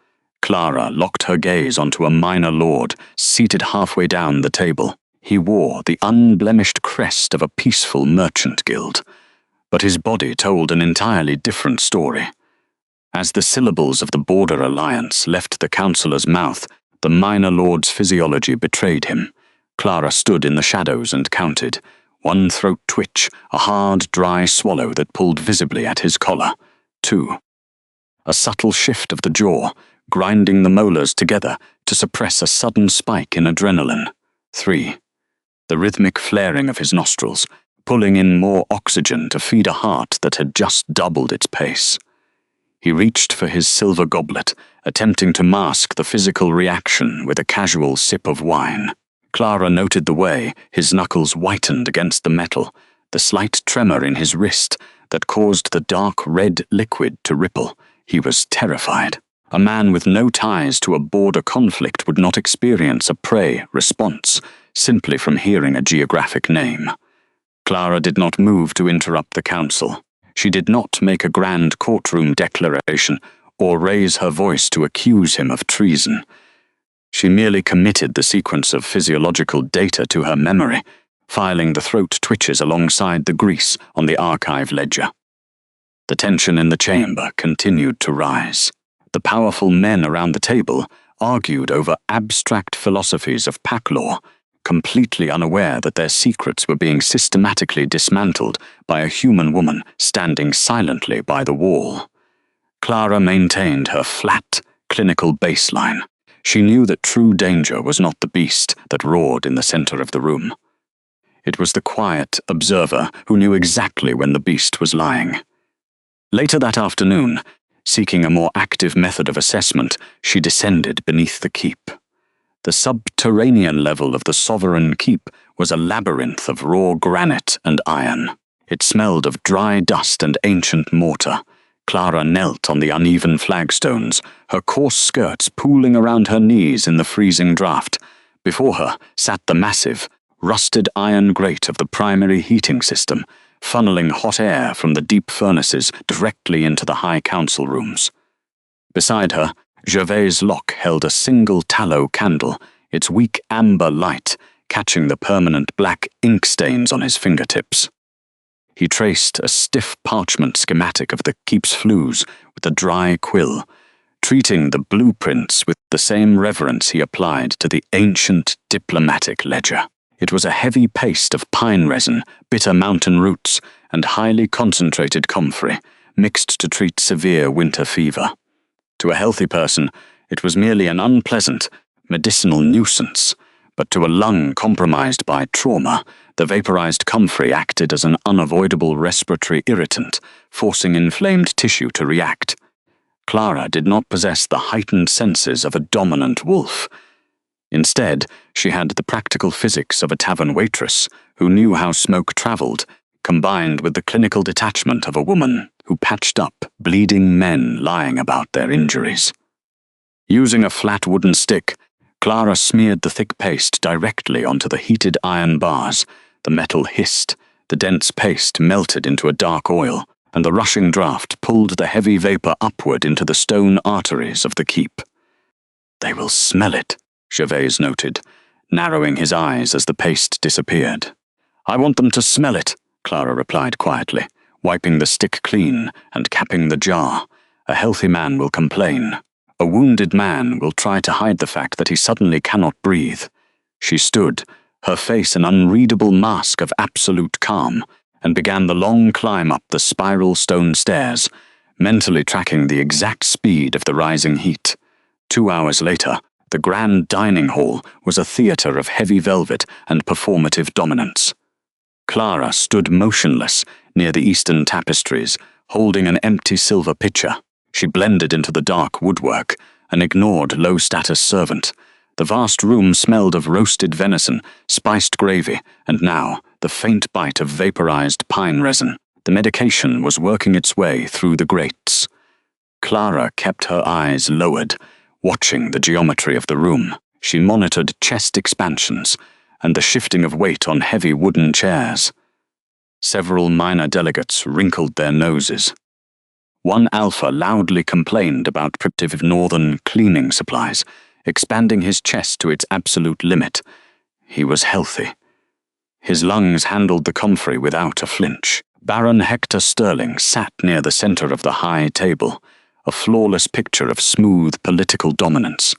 Clara locked her gaze onto a minor lord seated halfway down the table. He wore the unblemished crest of a peaceful merchant guild, but his body told an entirely different story. As the syllables of the Border Alliance left the councillor's mouth, the minor lord's physiology betrayed him. Clara stood in the shadows and counted. One throat twitch, a hard, dry swallow that pulled visibly at his collar. 2. A subtle shift of the jaw, grinding the molars together to suppress a sudden spike in adrenaline. 3. The rhythmic flaring of his nostrils, pulling in more oxygen to feed a heart that had just doubled its pace. He reached for his silver goblet, attempting to mask the physical reaction with a casual sip of wine. Clara noted the way his knuckles whitened against the metal, the slight tremor in his wrist that caused the dark red liquid to ripple. He was terrified. A man with no ties to a border conflict would not experience a prey response simply from hearing a geographic name. Clara did not move to interrupt the council. She did not make a grand courtroom declaration or raise her voice to accuse him of treason. She merely committed the sequence of physiological data to her memory, filing the throat twitches alongside the grease on the archive ledger. The tension in the chamber continued to rise. The powerful men around the table argued over abstract philosophies of pack law, completely unaware that their secrets were being systematically dismantled by a human woman standing silently by the wall. Clara maintained her flat, clinical baseline. She knew that true danger was not the beast that roared in the center of the room. It was the quiet observer who knew exactly when the beast was lying. Later that afternoon, seeking a more active method of assessment, she descended beneath the keep. The subterranean level of the sovereign keep was a labyrinth of raw granite and iron. It smelled of dry dust and ancient mortar. Clara knelt on the uneven flagstones, her coarse skirts pooling around her knees in the freezing draught. Before her sat the massive, rusted iron grate of the primary heating system, funneling hot air from the deep furnaces directly into the high council rooms. Beside her, Gervais' lock held a single tallow candle, its weak amber light catching the permanent black ink stains on his fingertips. He traced a stiff parchment schematic of the keep's flues with a dry quill, treating the blueprints with the same reverence he applied to the ancient diplomatic ledger. It was a heavy paste of pine resin, bitter mountain roots, and highly concentrated comfrey, mixed to treat severe winter fever. To a healthy person, it was merely an unpleasant, medicinal nuisance, but to a lung compromised by trauma, the vaporized comfrey acted as an unavoidable respiratory irritant, forcing inflamed tissue to react. Clara did not possess the heightened senses of a dominant wolf. Instead, she had the practical physics of a tavern waitress who knew how smoke traveled, combined with the clinical detachment of a woman who patched up bleeding men lying about their injuries. Using a flat wooden stick, Clara smeared the thick paste directly onto the heated iron bars. The metal hissed, the dense paste melted into a dark oil, and the rushing draft pulled the heavy vapor upward into the stone arteries of the keep. "They will smell it," Gervais noted, narrowing his eyes as the paste disappeared. "I want them to smell it," Clara replied quietly, wiping the stick clean and capping the jar. "A healthy man will complain. A wounded man will try to hide the fact that he suddenly cannot breathe." She stood, her face an unreadable mask of absolute calm, and began the long climb up the spiral stone stairs, mentally tracking the exact speed of the rising heat. 2 hours later, the grand dining hall was a theatre of heavy velvet and performative dominance. Clara stood motionless near the eastern tapestries, holding an empty silver pitcher. She blended into the dark woodwork, an ignored low-status servant. The vast room smelled of roasted venison, spiced gravy, and now the faint bite of vaporized pine resin. The medication was working its way through the grates. Clara kept her eyes lowered, watching the geometry of the room. She monitored chest expansions and the shifting of weight on heavy wooden chairs. Several minor delegates wrinkled their noses. One alpha loudly complained about primitive northern cleaning supplies, expanding his chest to its absolute limit. He was healthy. His lungs handled the comfrey without a flinch. Baron Hector Sterling sat near the center of the high table, a flawless picture of smooth political dominance.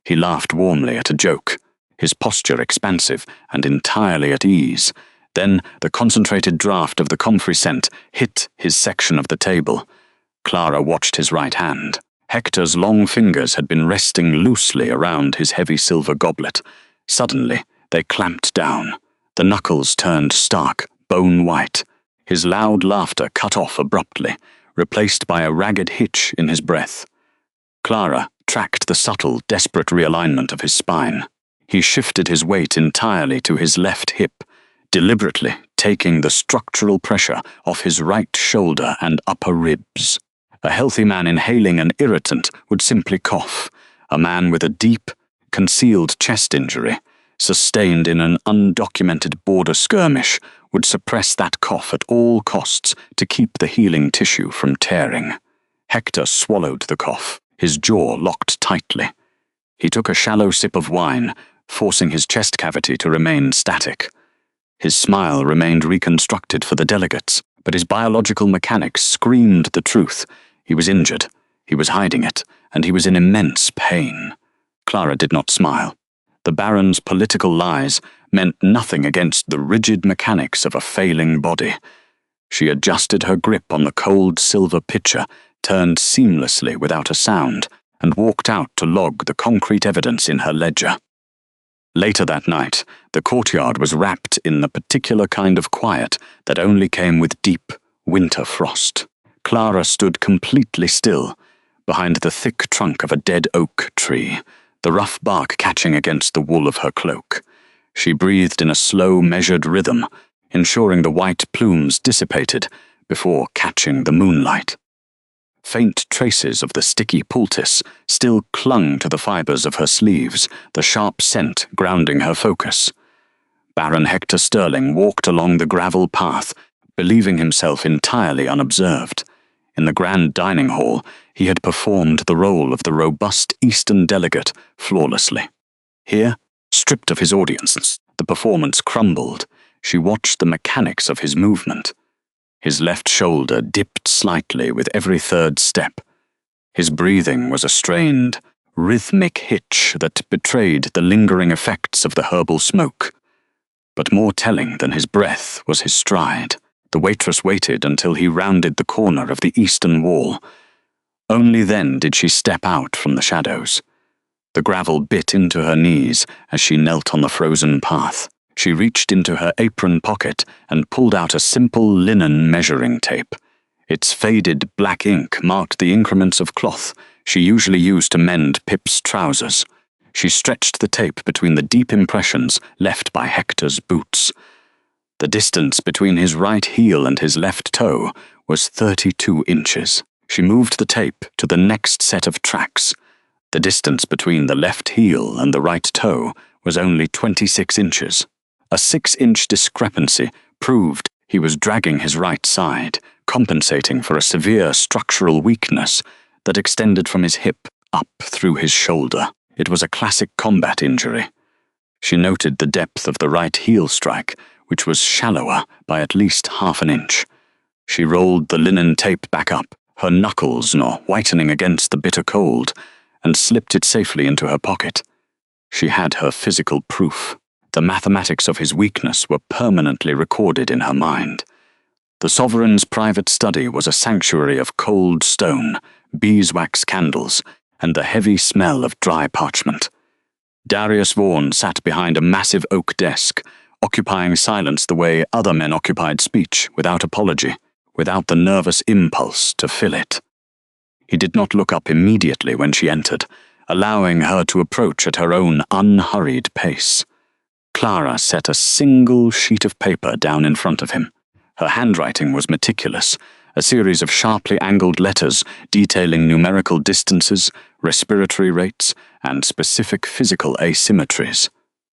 He laughed warmly at a joke, his posture expansive and entirely at ease. Then the concentrated draft of the comfrey scent hit his section of the table. Clara watched his right hand. Hector's long fingers had been resting loosely around his heavy silver goblet. Suddenly, they clamped down. The knuckles turned stark, bone-white. His loud laughter cut off abruptly, replaced by a ragged hitch in his breath. Clara tracked the subtle, desperate realignment of his spine. He shifted his weight entirely to his left hip, deliberately taking the structural pressure off his right shoulder and upper ribs. A healthy man inhaling an irritant would simply cough. A man with a deep, concealed chest injury, sustained in an undocumented border skirmish, would suppress that cough at all costs to keep the healing tissue from tearing. Hector swallowed the cough, his jaw locked tightly. He took a shallow sip of wine, forcing his chest cavity to remain static. His smile remained reconstructed for the delegates, but his biological mechanics screamed the truth. He was injured, he was hiding it, and he was in immense pain. Clara did not smile. The Baron's political lies meant nothing against the rigid mechanics of a failing body. She adjusted her grip on the cold silver pitcher, turned seamlessly without a sound, and walked out to log the concrete evidence in her ledger. Later that night, the courtyard was wrapped in the particular kind of quiet that only came with deep winter frost. Clara stood completely still, behind the thick trunk of a dead oak tree, the rough bark catching against the wool of her cloak. She breathed in a slow, measured rhythm, ensuring the white plumes dissipated before catching the moonlight. Faint traces of the sticky poultice still clung to the fibers of her sleeves, the sharp scent grounding her focus. Baron Hector Sterling walked along the gravel path, believing himself entirely unobserved. In the grand dining hall, he had performed the role of the robust Eastern delegate flawlessly. Here, stripped of his audience, the performance crumbled. She watched the mechanics of his movement. His left shoulder dipped slightly with every third step. His breathing was a strained, rhythmic hitch that betrayed the lingering effects of the herbal smoke. But more telling than his breath was his stride. The waitress waited until he rounded the corner of the eastern wall. Only then did she step out from the shadows. The gravel bit into her knees as she knelt on the frozen path. She reached into her apron pocket and pulled out a simple linen measuring tape. Its faded black ink marked the increments of cloth she usually used to mend Pip's trousers. She stretched the tape between the deep impressions left by Hector's boots. The distance between his right heel and his left toe was 32 inches. She moved the tape to the next set of tracks. The distance between the left heel and the right toe was only 26 inches. A 6-inch discrepancy proved he was dragging his right side, compensating for a severe structural weakness that extended from his hip up through his shoulder. It was a classic combat injury. She noted the depth of the right heel strike, which was shallower by at least half an inch. She rolled the linen tape back up, her knuckles whitening against the bitter cold, and slipped it safely into her pocket. She had her physical proof. The mathematics of his weakness were permanently recorded in her mind. The sovereign's private study was a sanctuary of cold stone, beeswax candles, and the heavy smell of dry parchment. Darius Vaughan sat behind a massive oak desk, occupying silence the way other men occupied speech, without apology, without the nervous impulse to fill it. He did not look up immediately when she entered, allowing her to approach at her own unhurried pace. Clara set a single sheet of paper down in front of him. Her handwriting was meticulous, a series of sharply angled letters detailing numerical distances, respiratory rates, and specific physical asymmetries.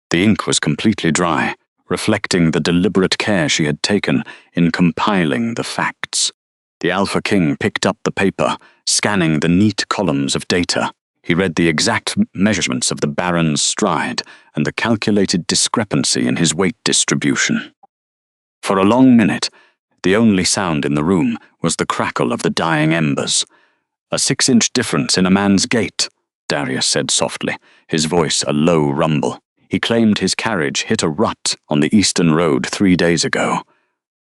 The ink was completely dry, reflecting the deliberate care she had taken in compiling the facts. The Alpha King picked up the paper, scanning the neat columns of data. He read the exact measurements of the Baron's stride and the calculated discrepancy in his weight distribution. For a long minute, the only sound in the room was the crackle of the dying embers. "A 6-inch difference in a man's gait," Darius said softly, his voice a low rumble. He claimed his carriage hit a rut on the eastern road 3 days ago.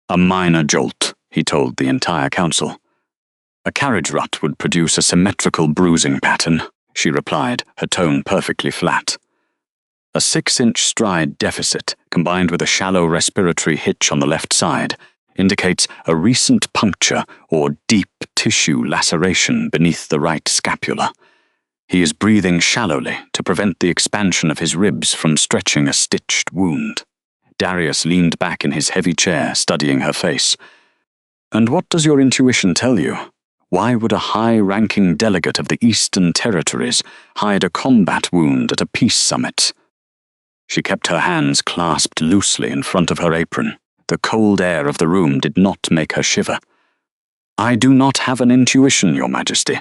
"A minor jolt," he told the entire council. "A carriage rut would produce a symmetrical bruising pattern," she replied, her tone perfectly flat. "A 6-inch stride deficit, combined with a shallow respiratory hitch on the left side, indicates a recent puncture or deep tissue laceration beneath the right scapula. He is breathing shallowly to prevent the expansion of his ribs from stretching a stitched wound." Darius leaned back in his heavy chair, studying her face. "And what does your intuition tell you? Why would a high-ranking delegate of the Eastern Territories hide a combat wound at a peace summit?" She kept her hands clasped loosely in front of her apron. The cold air of the room did not make her shiver. "I do not have an intuition, Your Majesty.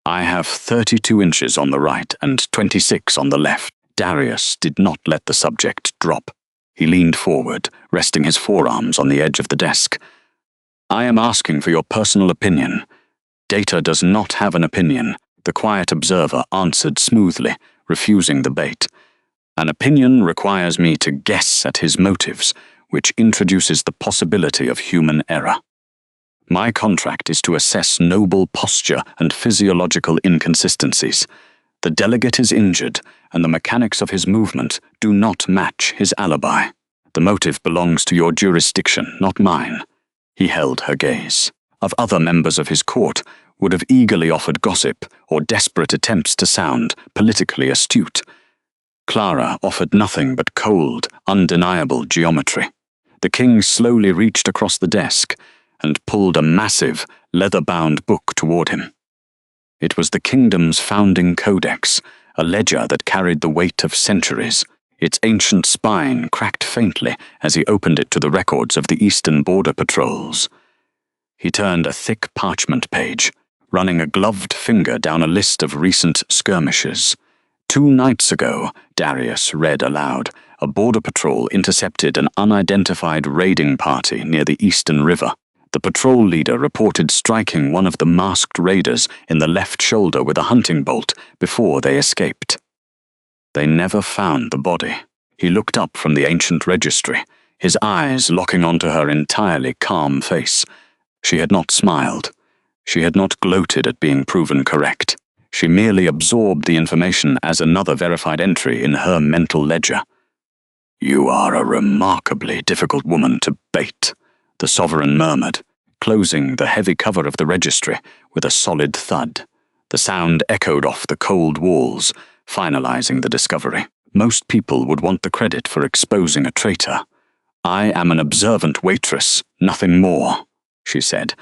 I have 32 inches on the right and 26 on the left." Darius did not let the subject drop. He leaned forward, resting his forearms on the edge of the desk. "I am asking for your personal opinion." "Data does not have an opinion," the quiet observer answered smoothly, refusing the bait. "An opinion requires me to guess at his motives, which introduces the possibility of human error. My contract is to assess noble posture and physiological inconsistencies. The delegate is injured, and the mechanics of his movement do not match his alibi. The motive belongs to your jurisdiction, not mine." He held her gaze. Of other members of his court would have eagerly offered gossip or desperate attempts to sound politically astute. Clara offered nothing but cold, undeniable geometry. The king slowly reached across the desk and pulled a massive, leather-bound book toward him. It was the kingdom's founding codex, a ledger that carried the weight of centuries. Its ancient spine cracked faintly as he opened it to the records of the eastern border patrols. He turned a thick parchment page, running a gloved finger down a list of recent skirmishes. 2 nights ago, Darius read aloud, a border patrol intercepted an unidentified raiding party near the eastern river. The patrol leader reported striking one of the masked raiders in the left shoulder with a hunting bolt before they escaped. They never found the body. He looked up from the ancient registry, his eyes locking onto her entirely calm face. She had not smiled. She had not gloated at being proven correct. She merely absorbed the information as another verified entry in her mental ledger. "You are a remarkably difficult woman to bait," the Sovereign murmured, closing the heavy cover of the registry with a solid thud. The sound echoed off the cold walls, finalizing the discovery. Most people would want the credit for exposing a traitor. "I am an observant waitress, nothing more," she said,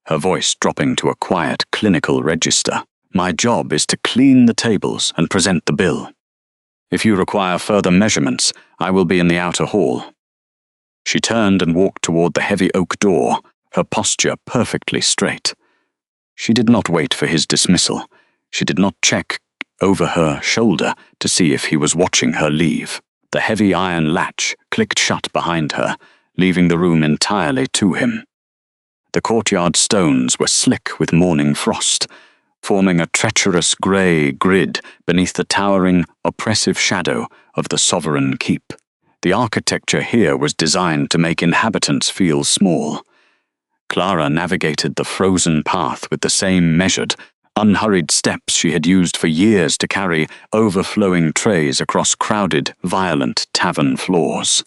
her voice dropping to a quiet, clinical register. "My job is to clean the tables and present the bill. If you require further measurements, I will be in the outer hall." She turned and walked toward the heavy oak door, her posture perfectly straight. She did not wait for his dismissal. She did not check over her shoulder to see if he was watching her leave. The heavy iron latch clicked shut behind her, leaving the room entirely to him. The courtyard stones were slick with morning frost, forming a treacherous grey grid beneath the towering, oppressive shadow of the Sovereign Keep. The architecture here was designed to make inhabitants feel small. Clara navigated the frozen path with the same measured, unhurried steps she had used for years to carry overflowing trays across crowded, violent tavern floors.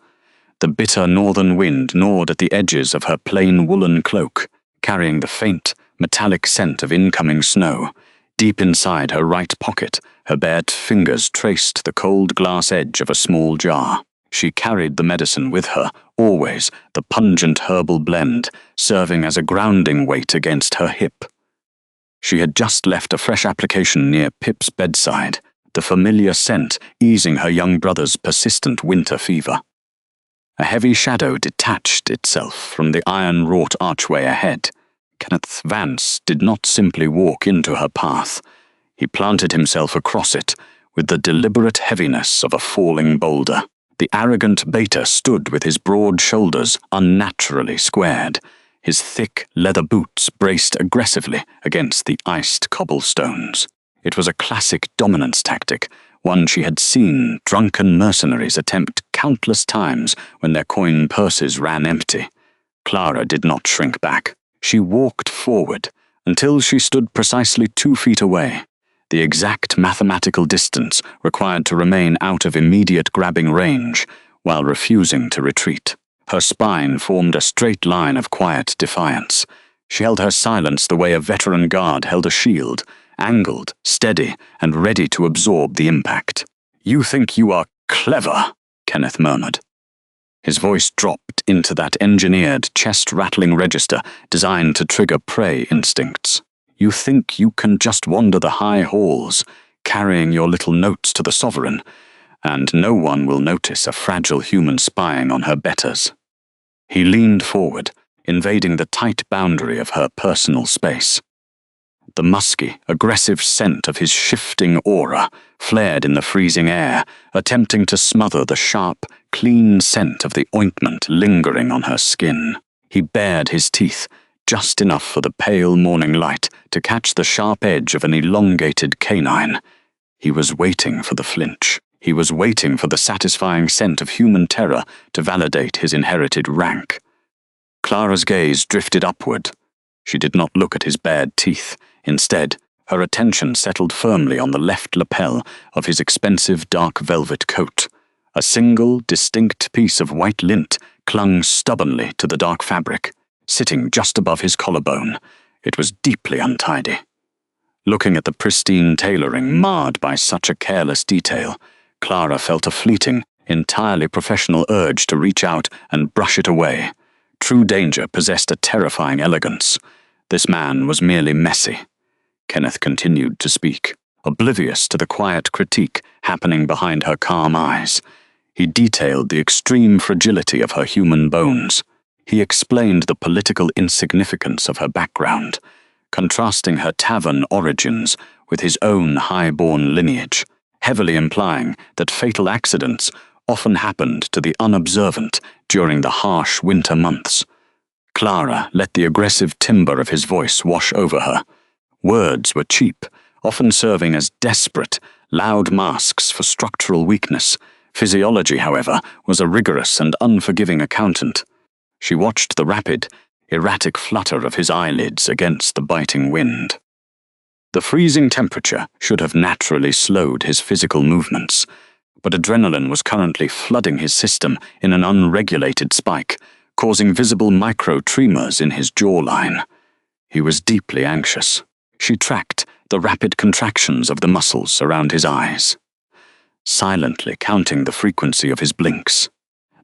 The bitter northern wind gnawed at the edges of her plain woolen cloak, carrying the faint, metallic scent of incoming snow. Deep inside her right pocket, her bared fingers traced the cold glass edge of a small jar. She carried the medicine with her, always, the pungent herbal blend, serving as a grounding weight against her hip. She had just left a fresh application near Pip's bedside, the familiar scent easing her young brother's persistent winter fever. A heavy shadow detached itself from the iron-wrought archway ahead. Kenneth Vance did not simply walk into her path. He planted himself across it with the deliberate heaviness of a falling boulder. The arrogant baiter stood with his broad shoulders unnaturally squared, his thick leather boots braced aggressively against the iced cobblestones. It was a classic dominance tactic, one she had seen drunken mercenaries attempt countless times when their coin purses ran empty. Clara did not shrink back. She walked forward until she stood precisely 2 feet away, the exact mathematical distance required to remain out of immediate grabbing range while refusing to retreat. Her spine formed a straight line of quiet defiance. She held her silence the way a veteran guard held a shield, angled, steady, and ready to absorb the impact. "You think you are clever," Kenneth murmured. His voice dropped into that engineered, chest-rattling register designed to trigger prey instincts. "You think you can just wander the high halls, carrying your little notes to the Sovereign, and no one will notice a fragile human spying on her betters." He leaned forward, invading the tight boundary of her personal space. The musky, aggressive scent of his shifting aura flared in the freezing air, attempting to smother the sharp, clean scent of the ointment lingering on her skin. He bared his teeth, just enough for the pale morning light to catch the sharp edge of an elongated canine. He was waiting for the flinch. He was waiting for the satisfying scent of human terror to validate his inherited rank. Clara's gaze drifted upward. She did not look at his bared teeth. Instead, her attention settled firmly on the left lapel of his expensive dark velvet coat. A single, distinct piece of white lint clung stubbornly to the dark fabric, sitting just above his collarbone. It was deeply untidy. Looking at the pristine tailoring marred by such a careless detail, Clara felt a fleeting, entirely professional urge to reach out and brush it away. True danger possessed a terrifying elegance. This man was merely messy. Kenneth continued to speak, oblivious to the quiet critique happening behind her calm eyes. He detailed the extreme fragility of her human bones. He explained the political insignificance of her background, contrasting her tavern origins with his own high-born lineage, heavily implying that fatal accidents often happened to the unobservant during the harsh winter months. Clara let the aggressive timbre of his voice wash over her. Words were cheap, often serving as desperate, loud masks for structural weakness, Physiology, however, was a rigorous and unforgiving accountant. She watched the rapid, erratic flutter of his eyelids against the biting wind. The freezing temperature should have naturally slowed his physical movements, but adrenaline was currently flooding his system in an unregulated spike, causing visible micro-tremors in his jawline. He was deeply anxious. She tracked the rapid contractions of the muscles around his eyes, silently counting the frequency of his blinks.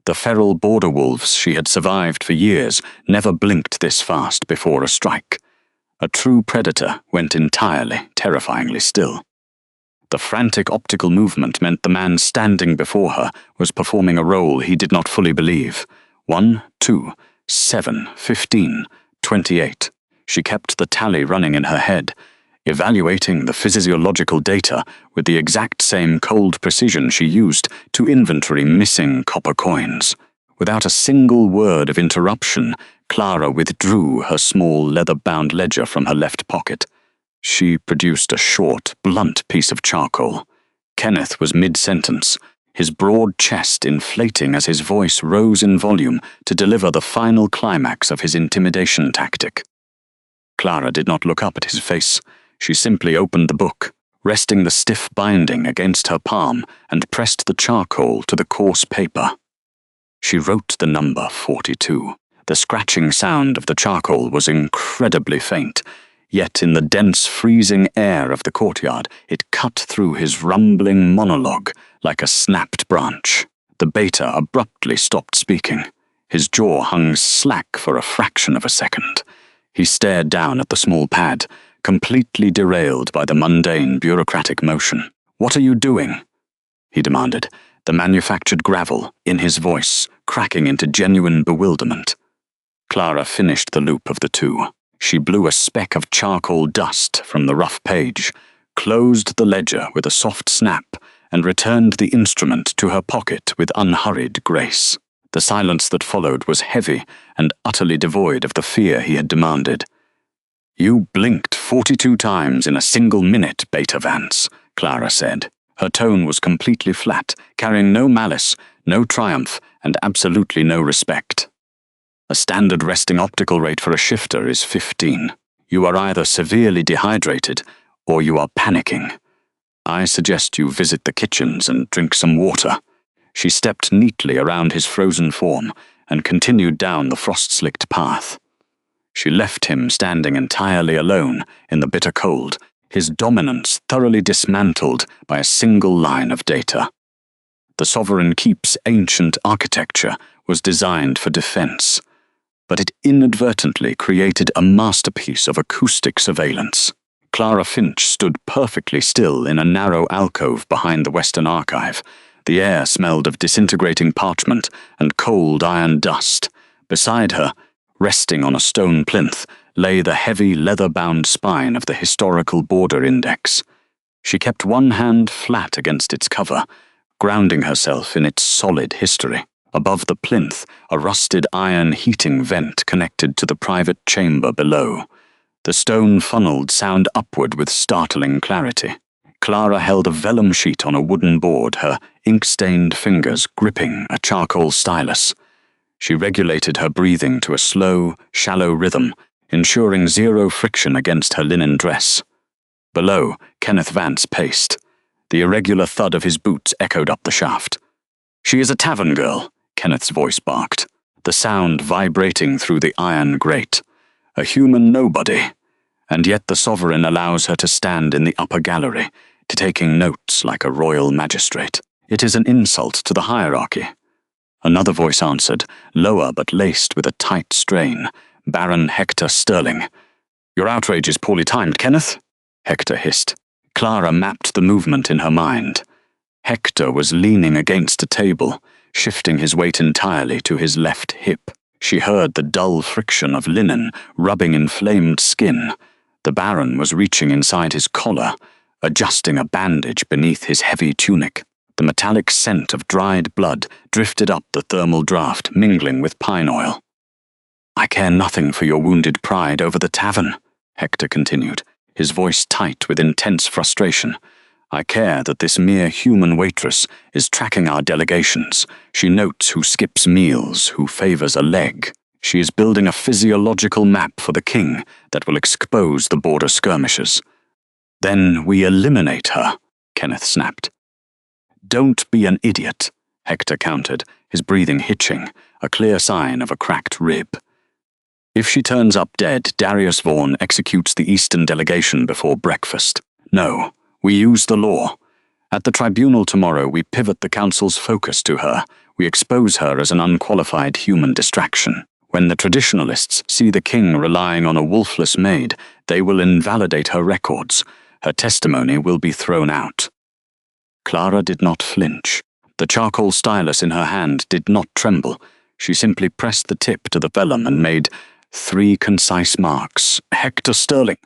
The feral border wolves she had survived for years never blinked this fast before a strike. A true predator went entirely, terrifyingly still. The frantic optical movement meant the man standing before her was performing a role he did not fully believe. 1, 2, 7, 15, 28. She kept the tally running in her head, evaluating the physiological data with the exact same cold precision she used to inventory missing copper coins. Without a single word of interruption, Clara withdrew her small leather-bound ledger from her left pocket. She produced a short, blunt piece of charcoal. Kenneth was mid-sentence, his broad chest inflating as his voice rose in volume to deliver the final climax of his intimidation tactic. Clara did not look up at his face. She simply opened the book, resting the stiff binding against her palm, and pressed the charcoal to the coarse paper. She wrote the number 42. The scratching sound of the charcoal was incredibly faint, yet in the dense freezing air of the courtyard it cut through his rumbling monologue like a snapped branch. The beta abruptly stopped speaking. His jaw hung slack for a fraction of a second. He stared down at the small pad, completely derailed by the mundane bureaucratic motion. "What are you doing?" he demanded, the manufactured gravel in his voice cracking into genuine bewilderment. Clara finished the loop of the 2. She blew a speck of charcoal dust from the rough page, closed the ledger with a soft snap, and returned the instrument to her pocket with unhurried grace. The silence that followed was heavy and utterly devoid of the fear he had demanded. "You blinked 42 times in a single minute, Beta Vance," Clara said. Her tone was completely flat, carrying no malice, no triumph, and absolutely no respect. "A standard resting optical rate for a shifter is 15. You are either severely dehydrated, or you are panicking. I suggest you visit the kitchens and drink some water." She stepped neatly around his frozen form and continued down the frost-slicked path. She left him standing entirely alone in the bitter cold, his dominance thoroughly dismantled by a single line of data. The Sovereign Keep's ancient architecture was designed for defense, but it inadvertently created a masterpiece of acoustic surveillance. Clara Finch stood perfectly still in a narrow alcove behind the Western Archive. The air smelled of disintegrating parchment and cold iron dust. Beside her, resting on a stone plinth, lay the heavy leather-bound spine of the Historical Border Index. She kept one hand flat against its cover, grounding herself in its solid history. Above the plinth, a rusted iron heating vent connected to the private chamber below. The stone funneled sound upward with startling clarity. Clara held a vellum sheet on a wooden board, her ink-stained fingers gripping a charcoal stylus. She regulated her breathing to a slow, shallow rhythm, ensuring zero friction against her linen dress. Below, Kenneth Vance paced. The irregular thud of his boots echoed up the shaft. "She is a tavern girl," Kenneth's voice barked, the sound vibrating through the iron grate. "A human nobody. And yet the Sovereign allows her to stand in the upper gallery, taking notes like a royal magistrate. It is an insult to the hierarchy." Another voice answered, lower but laced with a tight strain. Baron Hector Sterling. "Your outrage is poorly timed, Kenneth," Hector hissed. Clara mapped the movement in her mind. Hector was leaning against a table, shifting his weight entirely to his left hip. She heard the dull friction of linen rubbing inflamed skin. The Baron was reaching inside his collar, adjusting a bandage beneath his heavy tunic. The metallic scent of dried blood drifted up the thermal draft, mingling with pine oil. "I care nothing for your wounded pride over the tavern," Hector continued, his voice tight with intense frustration. I care that this mere human waitress is tracking our delegations. She notes who skips meals, who favors a leg. She is building a physiological map for the king that will expose the border skirmishers. Then we eliminate her, Kenneth snapped. Don't be an idiot, Hector countered, his breathing hitching, a clear sign of a cracked rib. If she turns up dead, Darius Vaughan executes the Eastern delegation before breakfast. No, we use the law. At the tribunal tomorrow, we pivot the council's focus to her. We expose her as an unqualified human distraction. When the traditionalists see the king relying on a wolfless maid, they will invalidate her records. Her testimony will be thrown out. Clara did not flinch. The charcoal stylus in her hand did not tremble. She simply pressed the tip to the vellum and made 3 concise marks. Hector Sterling.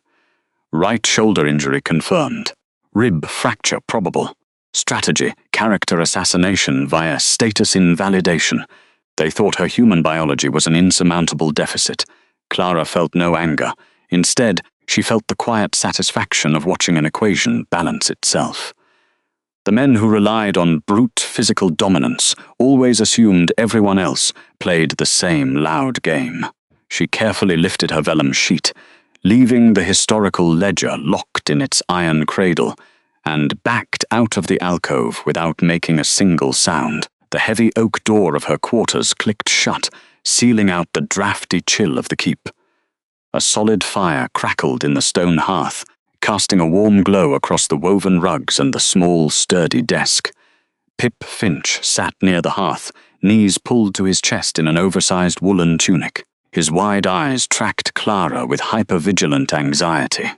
Right shoulder injury confirmed. Rib fracture probable. Strategy, character assassination via status invalidation. They thought her human biology was an insurmountable deficit. Clara felt no anger. Instead, she felt the quiet satisfaction of watching an equation balance itself. The men who relied on brute physical dominance always assumed everyone else played the same loud game. She carefully lifted her vellum sheet, leaving the historical ledger locked in its iron cradle, and backed out of the alcove without making a single sound. The heavy oak door of her quarters clicked shut, sealing out the drafty chill of the keep. A solid fire crackled in the stone hearth, casting a warm glow across the woven rugs and the small, sturdy desk. Pip Finch sat near the hearth, knees pulled to his chest in an oversized woolen tunic. His wide eyes tracked Clara with hypervigilant anxiety.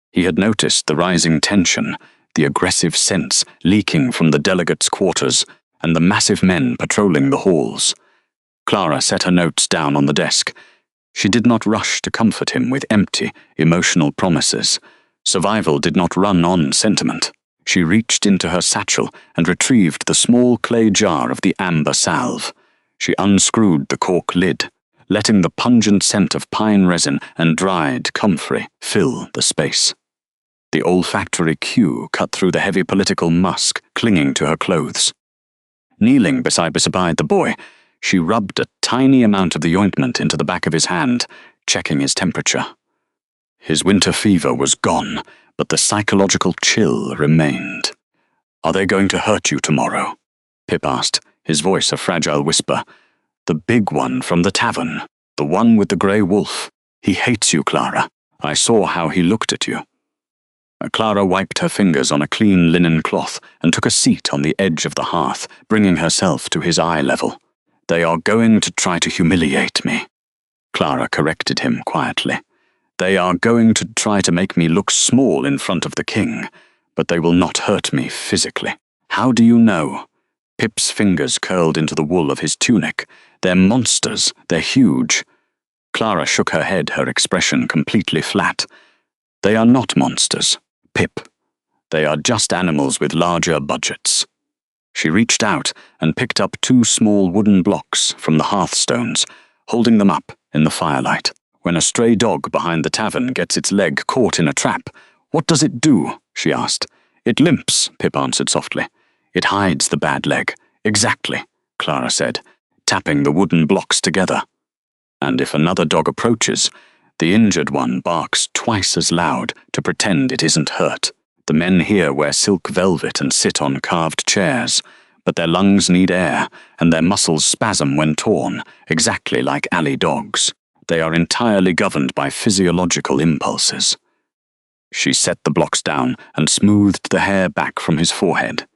He had noticed the rising tension, the aggressive scents leaking from the delegates' quarters, and the massive men patrolling the halls. Clara set her notes down on the desk. She did not rush to comfort him with empty, emotional promises. Survival did not run on sentiment. She reached into her satchel and retrieved the small clay jar of the amber salve. She unscrewed the cork lid, letting the pungent scent of pine resin and dried comfrey fill the space. The olfactory cue cut through the heavy political musk clinging to her clothes. Kneeling beside the boy, she rubbed a tiny amount of the ointment into the back of his hand, checking his temperature. His winter fever was gone, but the psychological chill remained. "Are they going to hurt you tomorrow?" Pip asked, his voice a fragile whisper. "The big one from the tavern, the one with the grey wolf. He hates you, Clara. I saw how he looked at you." Clara wiped her fingers on a clean linen cloth and took a seat on the edge of the hearth, bringing herself to his eye level. "They are going to try to humiliate me," Clara corrected him quietly. "They are going to try to make me look small in front of the king, but they will not hurt me physically." "How do you know?" Pip's fingers curled into the wool of his tunic. "They're monsters. They're huge." Clara shook her head, her expression completely flat. "They are not monsters, Pip. They are just animals with larger budgets." She reached out and picked up 2 small wooden blocks from the hearthstones, holding them up in the firelight. "When a stray dog behind the tavern gets its leg caught in a trap, what does it do?" she asked. "It limps," Pip answered softly. "It hides the bad leg." "Exactly," Clara said, tapping the wooden blocks together. "And if another dog approaches, the injured one barks twice as loud to pretend it isn't hurt. The men here wear silk velvet and sit on carved chairs, but their lungs need air, and their muscles spasm when torn, exactly like alley dogs. They are entirely governed by physiological impulses." She set the blocks down and smoothed the hair back from his forehead.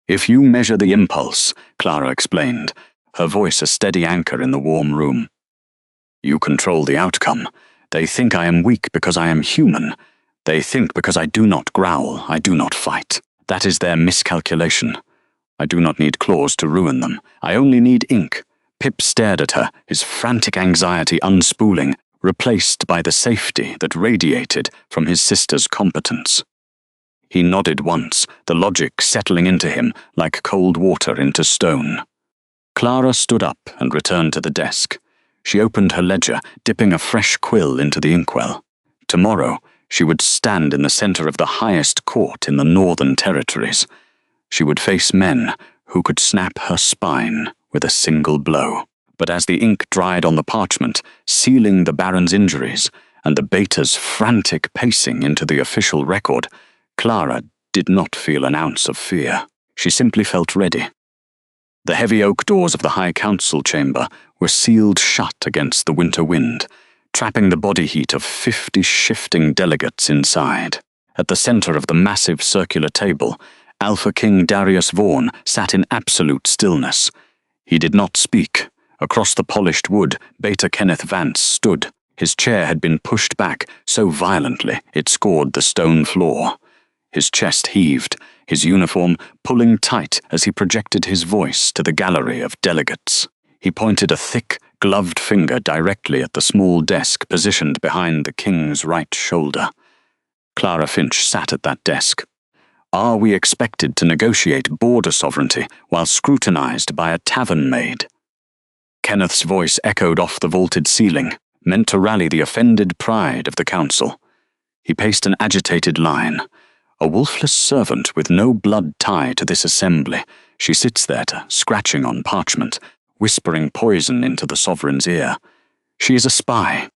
"If you measure the impulse," Clara explained, her voice a steady anchor in the warm room, "you control the outcome. They think I am weak because I am human. They think because I do not growl, I do not fight. That is their miscalculation. I do not need claws to ruin them. I only need ink." Pip stared at her, his frantic anxiety unspooling, replaced by the safety that radiated from his sister's competence. He nodded once, the logic settling into him like cold water into stone. Clara stood up and returned to the desk. She opened her ledger, dipping a fresh quill into the inkwell. Tomorrow, She would stand in the center of the highest court in the Northern Territories. She would face men who could snap her spine with a single blow. But as the ink dried on the parchment, sealing the Baron's injuries, and the Beta's frantic pacing into the official record, Clara did not feel an ounce of fear. She simply felt ready. The heavy oak doors of the High Council chamber were sealed shut against the winter wind, trapping the body heat of 50 shifting delegates inside. At the center of the massive circular table, Alpha King Darius Vaughan sat in absolute stillness. He did not speak. Across the polished wood, Beta Kenneth Vance stood. His chair had been pushed back so violently it scored the stone floor. His chest heaved, his uniform pulling tight as he projected his voice to the gallery of delegates. He pointed a thick, gloved finger directly at the small desk positioned behind the king's right shoulder. Clara Finch sat at that desk. Are we expected to negotiate border sovereignty while scrutinized by a tavern maid? Kenneth's voice echoed off the vaulted ceiling, meant to rally the offended pride of the council. He paced an agitated line. A wolfless servant with no blood tie to this assembly, she sits there scratching on parchment, whispering poison into the sovereign's ear. She is a spy.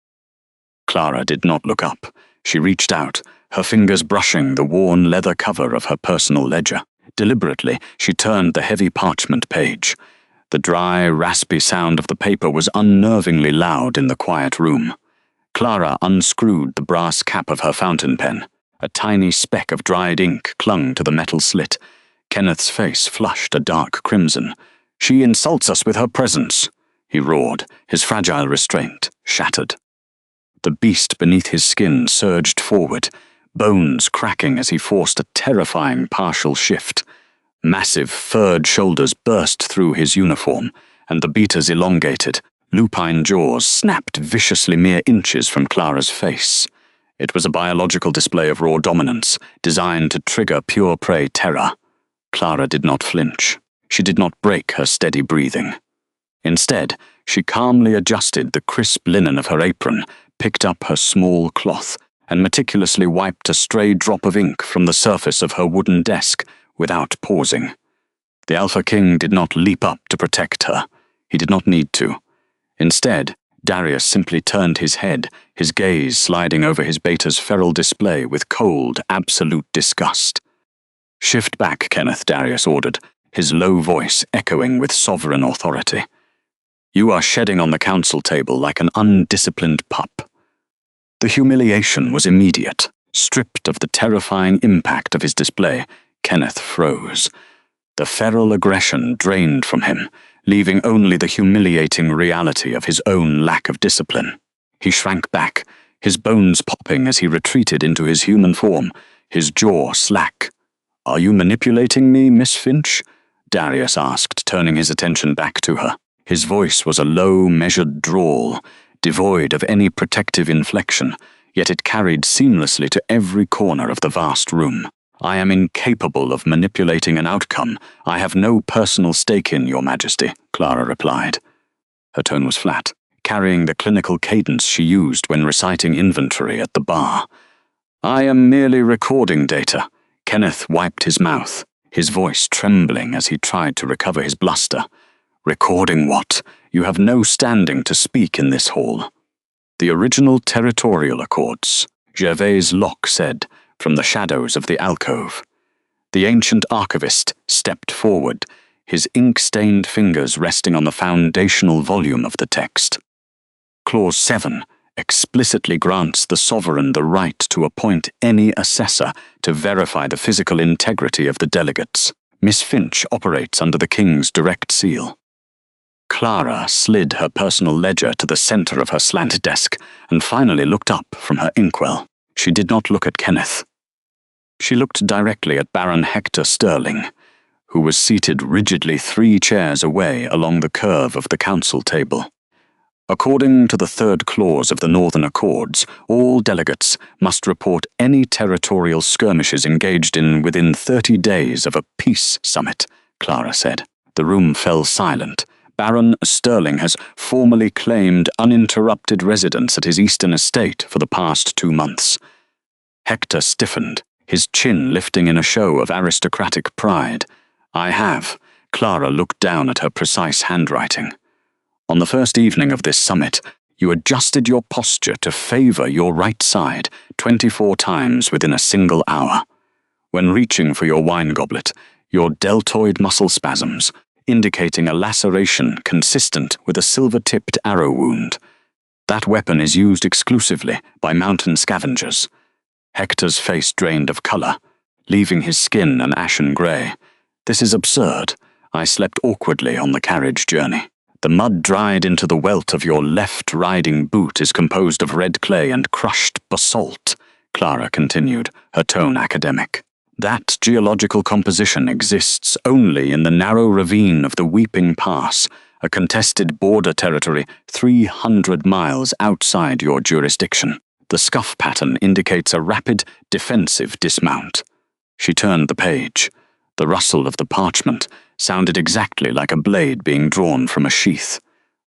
Clara did not look up. She reached out, her fingers brushing the worn leather cover of her personal ledger. Deliberately, she turned the heavy parchment page. The dry, raspy sound of the paper was unnervingly loud in the quiet room. Clara unscrewed the brass cap of her fountain pen. A tiny speck of dried ink clung to the metal slit. Kenneth's face flushed a dark crimson. "She insults us with her presence," he roared, his fragile restraint shattered. The beast beneath his skin surged forward, bones cracking as he forced a terrifying partial shift. Massive, furred shoulders burst through his uniform, and the Beta's elongated, lupine jaws snapped viciously mere inches from Clara's face. It was a biological display of raw dominance, designed to trigger pure prey terror. Clara did not flinch. She did not break her steady breathing. Instead, she calmly adjusted the crisp linen of her apron, picked up her small cloth, and meticulously wiped a stray drop of ink from the surface of her wooden desk without pausing. The Alpha King did not leap up to protect her. He did not need to. Instead, Darius simply turned his head, his gaze sliding over his Beta's feral display with cold, absolute disgust. "Shift back, Kenneth," Darius ordered, his low voice echoing with sovereign authority. "You are shedding on the council table like an undisciplined pup." The humiliation was immediate. Stripped of the terrifying impact of his display, Kenneth froze. The feral aggression drained from him, leaving only the humiliating reality of his own lack of discipline. He shrank back, his bones popping as he retreated into his human form, his jaw slack. "Are you manipulating me, Miss Finch?" Darius asked, turning his attention back to her. His voice was a low, measured drawl, devoid of any protective inflection, yet it carried seamlessly to every corner of the vast room. "I am incapable of manipulating an outcome. I have no personal stake in, Your Majesty," Clara replied. Her tone was flat, carrying the clinical cadence she used when reciting inventory at the bar. "I am merely recording data." Kenneth wiped his mouth, his voice trembling as he tried to recover his bluster. "Recording what? You have no standing to speak in this hall." "The original territorial accords," Gervais Locke said, from the shadows of the alcove. The ancient archivist stepped forward, his ink-stained fingers resting on the foundational volume of the text. Clause 7 explicitly grants the sovereign the right to appoint any assessor to verify the physical integrity of the delegates. Miss Finch operates under the king's direct seal. Clara slid her personal ledger to the center of her slant desk and finally looked up from her inkwell. She did not look at Kenneth. She looked directly at Baron Hector Sterling, who was seated rigidly 3 chairs away along the curve of the council table. According to the 3rd clause of the Northern Accords, all delegates must report any territorial skirmishes engaged in within 30 days of a peace summit, Clara said. The room fell silent. Baron Sterling has formally claimed uninterrupted residence at his eastern estate for the past 2 months. Hector stiffened, his chin lifting in a show of aristocratic pride. "I have." Clara looked down at her precise handwriting. "On the first evening of this summit, you adjusted your posture to favor your right side 24 times within a single hour. When reaching for your wine goblet, your deltoid muscle spasms, indicating a laceration consistent with a silver-tipped arrow wound. That weapon is used exclusively by mountain scavengers." Hector's face drained of color, leaving his skin an ashen gray. "This is absurd. I slept awkwardly on the carriage journey. The mud dried into the welt of your left riding boot is composed of red clay and crushed basalt," Clara continued, her tone academic. "That geological composition exists only in the narrow ravine of the Weeping Pass, a contested border territory 300 miles outside your jurisdiction. The scuff pattern indicates a rapid, defensive dismount." She turned the page. The rustle of the parchment sounded exactly like a blade being drawn from a sheath.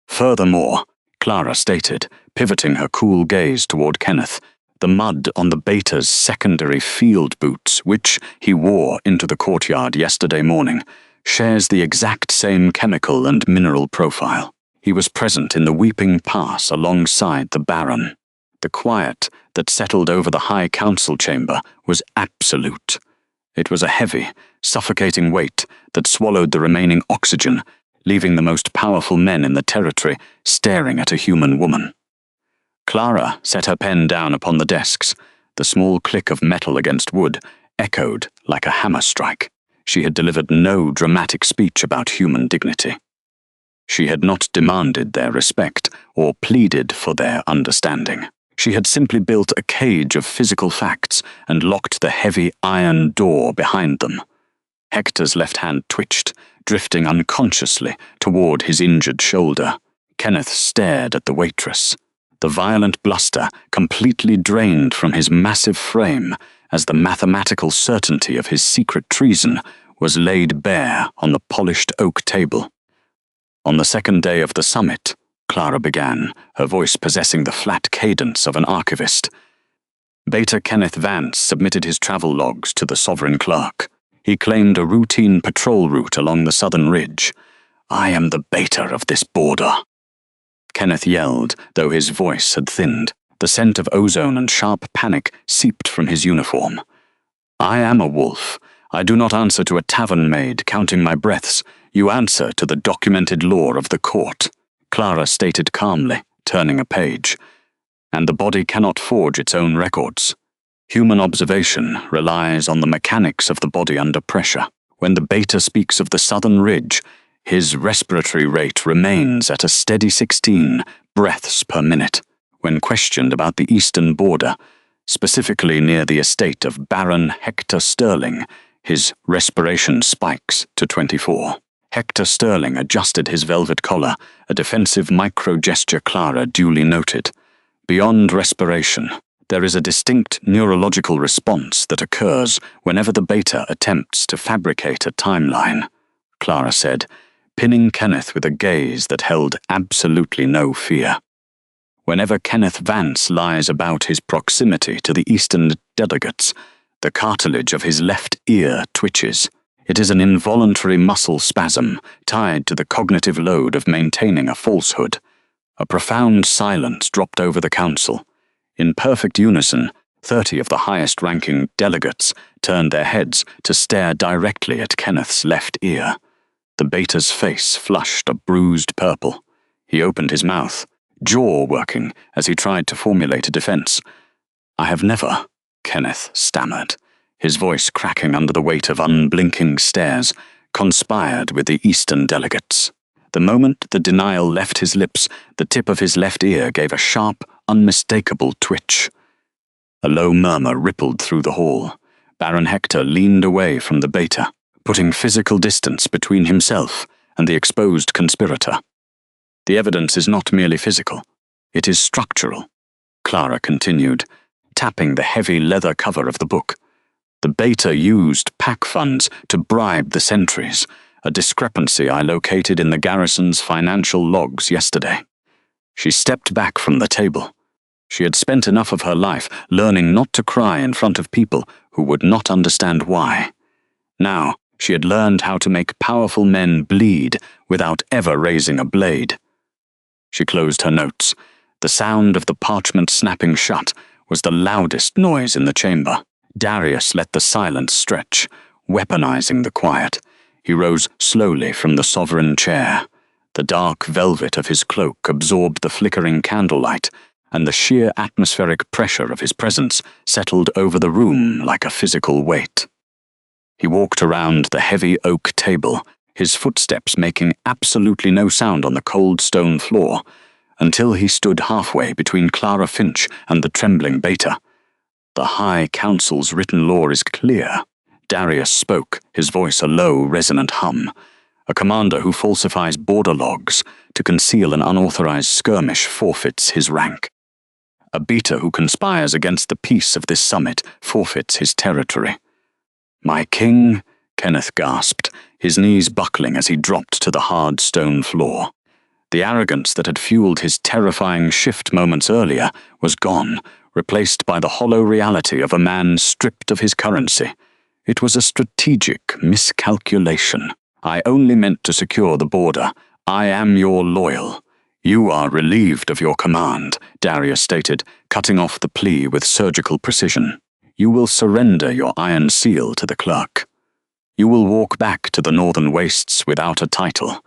"Furthermore," Clara stated, pivoting her cool gaze toward Kenneth, "the mud on the beta's secondary field boots, which he wore into the courtyard yesterday morning, shares the exact same chemical and mineral profile. He was present in the Weeping Pass alongside the Baron." The quiet that settled over the High Council chamber was absolute. It was a heavy, suffocating weight that swallowed the remaining oxygen, leaving the most powerful men in the territory staring at a human woman. Clara set her pen down upon the desks. The small click of metal against wood echoed like a hammer strike. She had delivered no dramatic speech about human dignity. She had not demanded their respect or pleaded for their understanding. She had simply built a cage of physical facts and locked the heavy iron door behind them. Hector's left hand twitched, drifting unconsciously toward his injured shoulder. Kenneth stared at the waitress. The violent bluster completely drained from his massive frame as the mathematical certainty of his secret treason was laid bare on the polished oak table. "On the second day of the summit," Clara began, her voice possessing the flat cadence of an archivist, "Beta Kenneth Vance submitted his travel logs to the Sovereign Clerk. He claimed a routine patrol route along the southern ridge. 'I am the Beta of this border.'" Kenneth yelled, though his voice had thinned. The scent of ozone and sharp panic seeped from his uniform. "I am a wolf. I do not answer to a tavern maid counting my breaths. You answer to the documented law of the court," Clara stated calmly, turning a page. "And the body cannot forge its own records. Human observation relies on the mechanics of the body under pressure. When the Beta speaks of the southern ridge, his respiratory rate remains at a steady 16 breaths per minute. When questioned about the eastern border, specifically near the estate of Baron Hector Sterling, his respiration spikes to 24. Hector Sterling adjusted his velvet collar, a defensive micro-gesture Clara duly noted. "Beyond respiration, there is a distinct neurological response that occurs whenever the Beta attempts to fabricate a timeline," Clara said, pinning Kenneth with a gaze that held absolutely no fear. "Whenever Kenneth Vance lies about his proximity to the eastern delegates, the cartilage of his left ear twitches. It is an involuntary muscle spasm tied to the cognitive load of maintaining a falsehood." A profound silence dropped over the council. In perfect unison, 30 of the highest-ranking delegates turned their heads to stare directly at Kenneth's left ear. The Beta's face flushed a bruised purple. He opened his mouth, jaw working as he tried to formulate a defense. "I have never," Kenneth stammered, his voice cracking under the weight of unblinking stares, "conspired with the eastern delegates." The moment the denial left his lips, the tip of his left ear gave a sharp, unmistakable twitch. A low murmur rippled through the hall. Baron Hector leaned away from the Beta, putting physical distance between himself and the exposed conspirator. "The evidence is not merely physical. It is structural," Clara continued, tapping the heavy leather cover of the book. "The Beta used PAC funds to bribe the sentries, a discrepancy I located in the garrison's financial logs yesterday." She stepped back from the table. She had spent enough of her life learning not to cry in front of people who would not understand why. Now, she had learned how to make powerful men bleed without ever raising a blade. She closed her notes. The sound of the parchment snapping shut was the loudest noise in the chamber. Darius let the silence stretch, weaponizing the quiet. He rose slowly from the sovereign chair. The dark velvet of his cloak absorbed the flickering candlelight, and the sheer atmospheric pressure of his presence settled over the room like a physical weight. He walked around the heavy oak table, his footsteps making absolutely no sound on the cold stone floor, until he stood halfway between Clara Finch and the trembling Beta. The High Council's written law is clear. Darius spoke, his voice a low, resonant hum. A commander who falsifies border logs to conceal an unauthorized skirmish forfeits his rank. A Beta who conspires against the peace of this summit forfeits his territory. "My king," Kenneth gasped, his knees buckling as he dropped to the hard stone floor. The arrogance that had fueled his terrifying shift moments earlier was gone, replaced by the hollow reality of a man stripped of his currency. It was a strategic miscalculation. "I only meant to secure the border. I am your loyal." "You are relieved of your command," Darius stated, cutting off the plea with surgical precision. "You will surrender your iron seal to the clerk. You will walk back to the northern wastes without a title,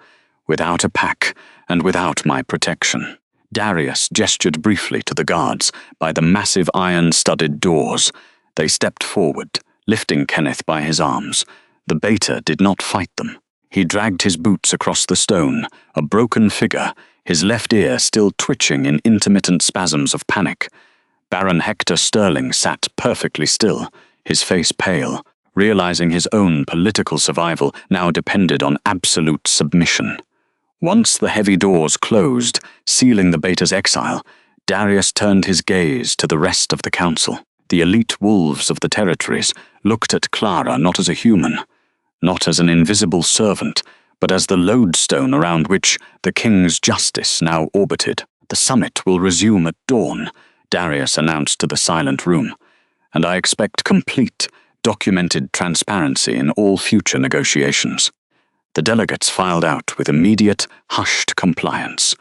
without a pack, and without my protection." Darius gestured briefly to the guards by the massive iron-studded doors. They stepped forward, lifting Kenneth by his arms. The Beta did not fight them. He dragged his boots across the stone, a broken figure, his left ear still twitching in intermittent spasms of panic. Baron Hector Sterling sat perfectly still, his face pale, realizing his own political survival now depended on absolute submission. Once the heavy doors closed, sealing the Beta's exile, Darius turned his gaze to the rest of the council. The elite wolves of the territories looked at Clara not as a human, not as an invisible servant, but as the lodestone around which the king's justice now orbited. "The summit will resume at dawn," Darius announced to the silent room, "and I expect complete, documented transparency in all future negotiations." The delegates filed out with immediate, hushed compliance.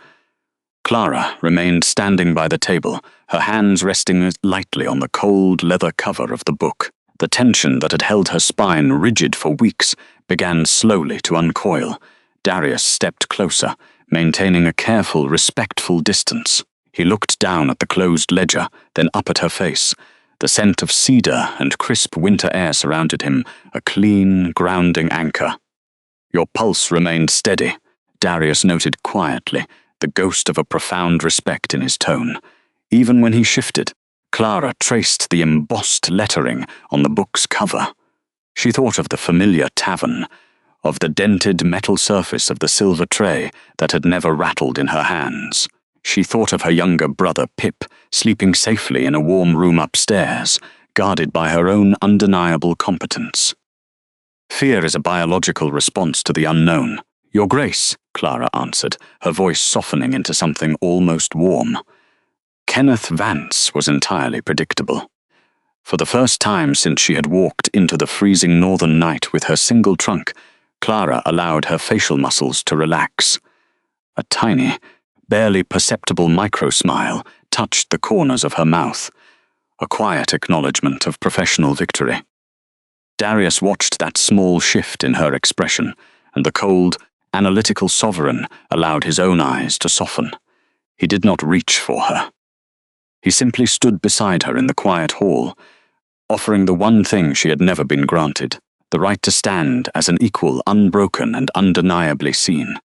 Clara remained standing by the table, her hands resting lightly on the cold leather cover of the book. The tension that had held her spine rigid for weeks began slowly to uncoil. Darius stepped closer, maintaining a careful, respectful distance. He looked down at the closed ledger, then up at her face. The scent of cedar and crisp winter air surrounded him, a clean, grounding anchor. "Your pulse remained steady," Darius noted quietly, the ghost of a profound respect in his tone. Even when he shifted, Clara traced the embossed lettering on the book's cover. She thought of the familiar tavern, of the dented metal surface of the silver tray that had never rattled in her hands. She thought of her younger brother Pip, sleeping safely in a warm room upstairs, guarded by her own undeniable competence. "Fear is a biological response to the unknown." "Your Grace," Clara answered, her voice softening into something almost warm. Kenneth Vance was entirely predictable. For the first time since she had walked into the freezing northern night with her single trunk, Clara allowed her facial muscles to relax. A tiny, barely perceptible micro-smile touched the corners of her mouth, a quiet acknowledgement of professional victory. Darius watched that small shift in her expression, and the cold, analytical sovereign allowed his own eyes to soften. He did not reach for her. He simply stood beside her in the quiet hall, offering the one thing she had never been granted, the right to stand as an equal, unbroken and undeniably seen.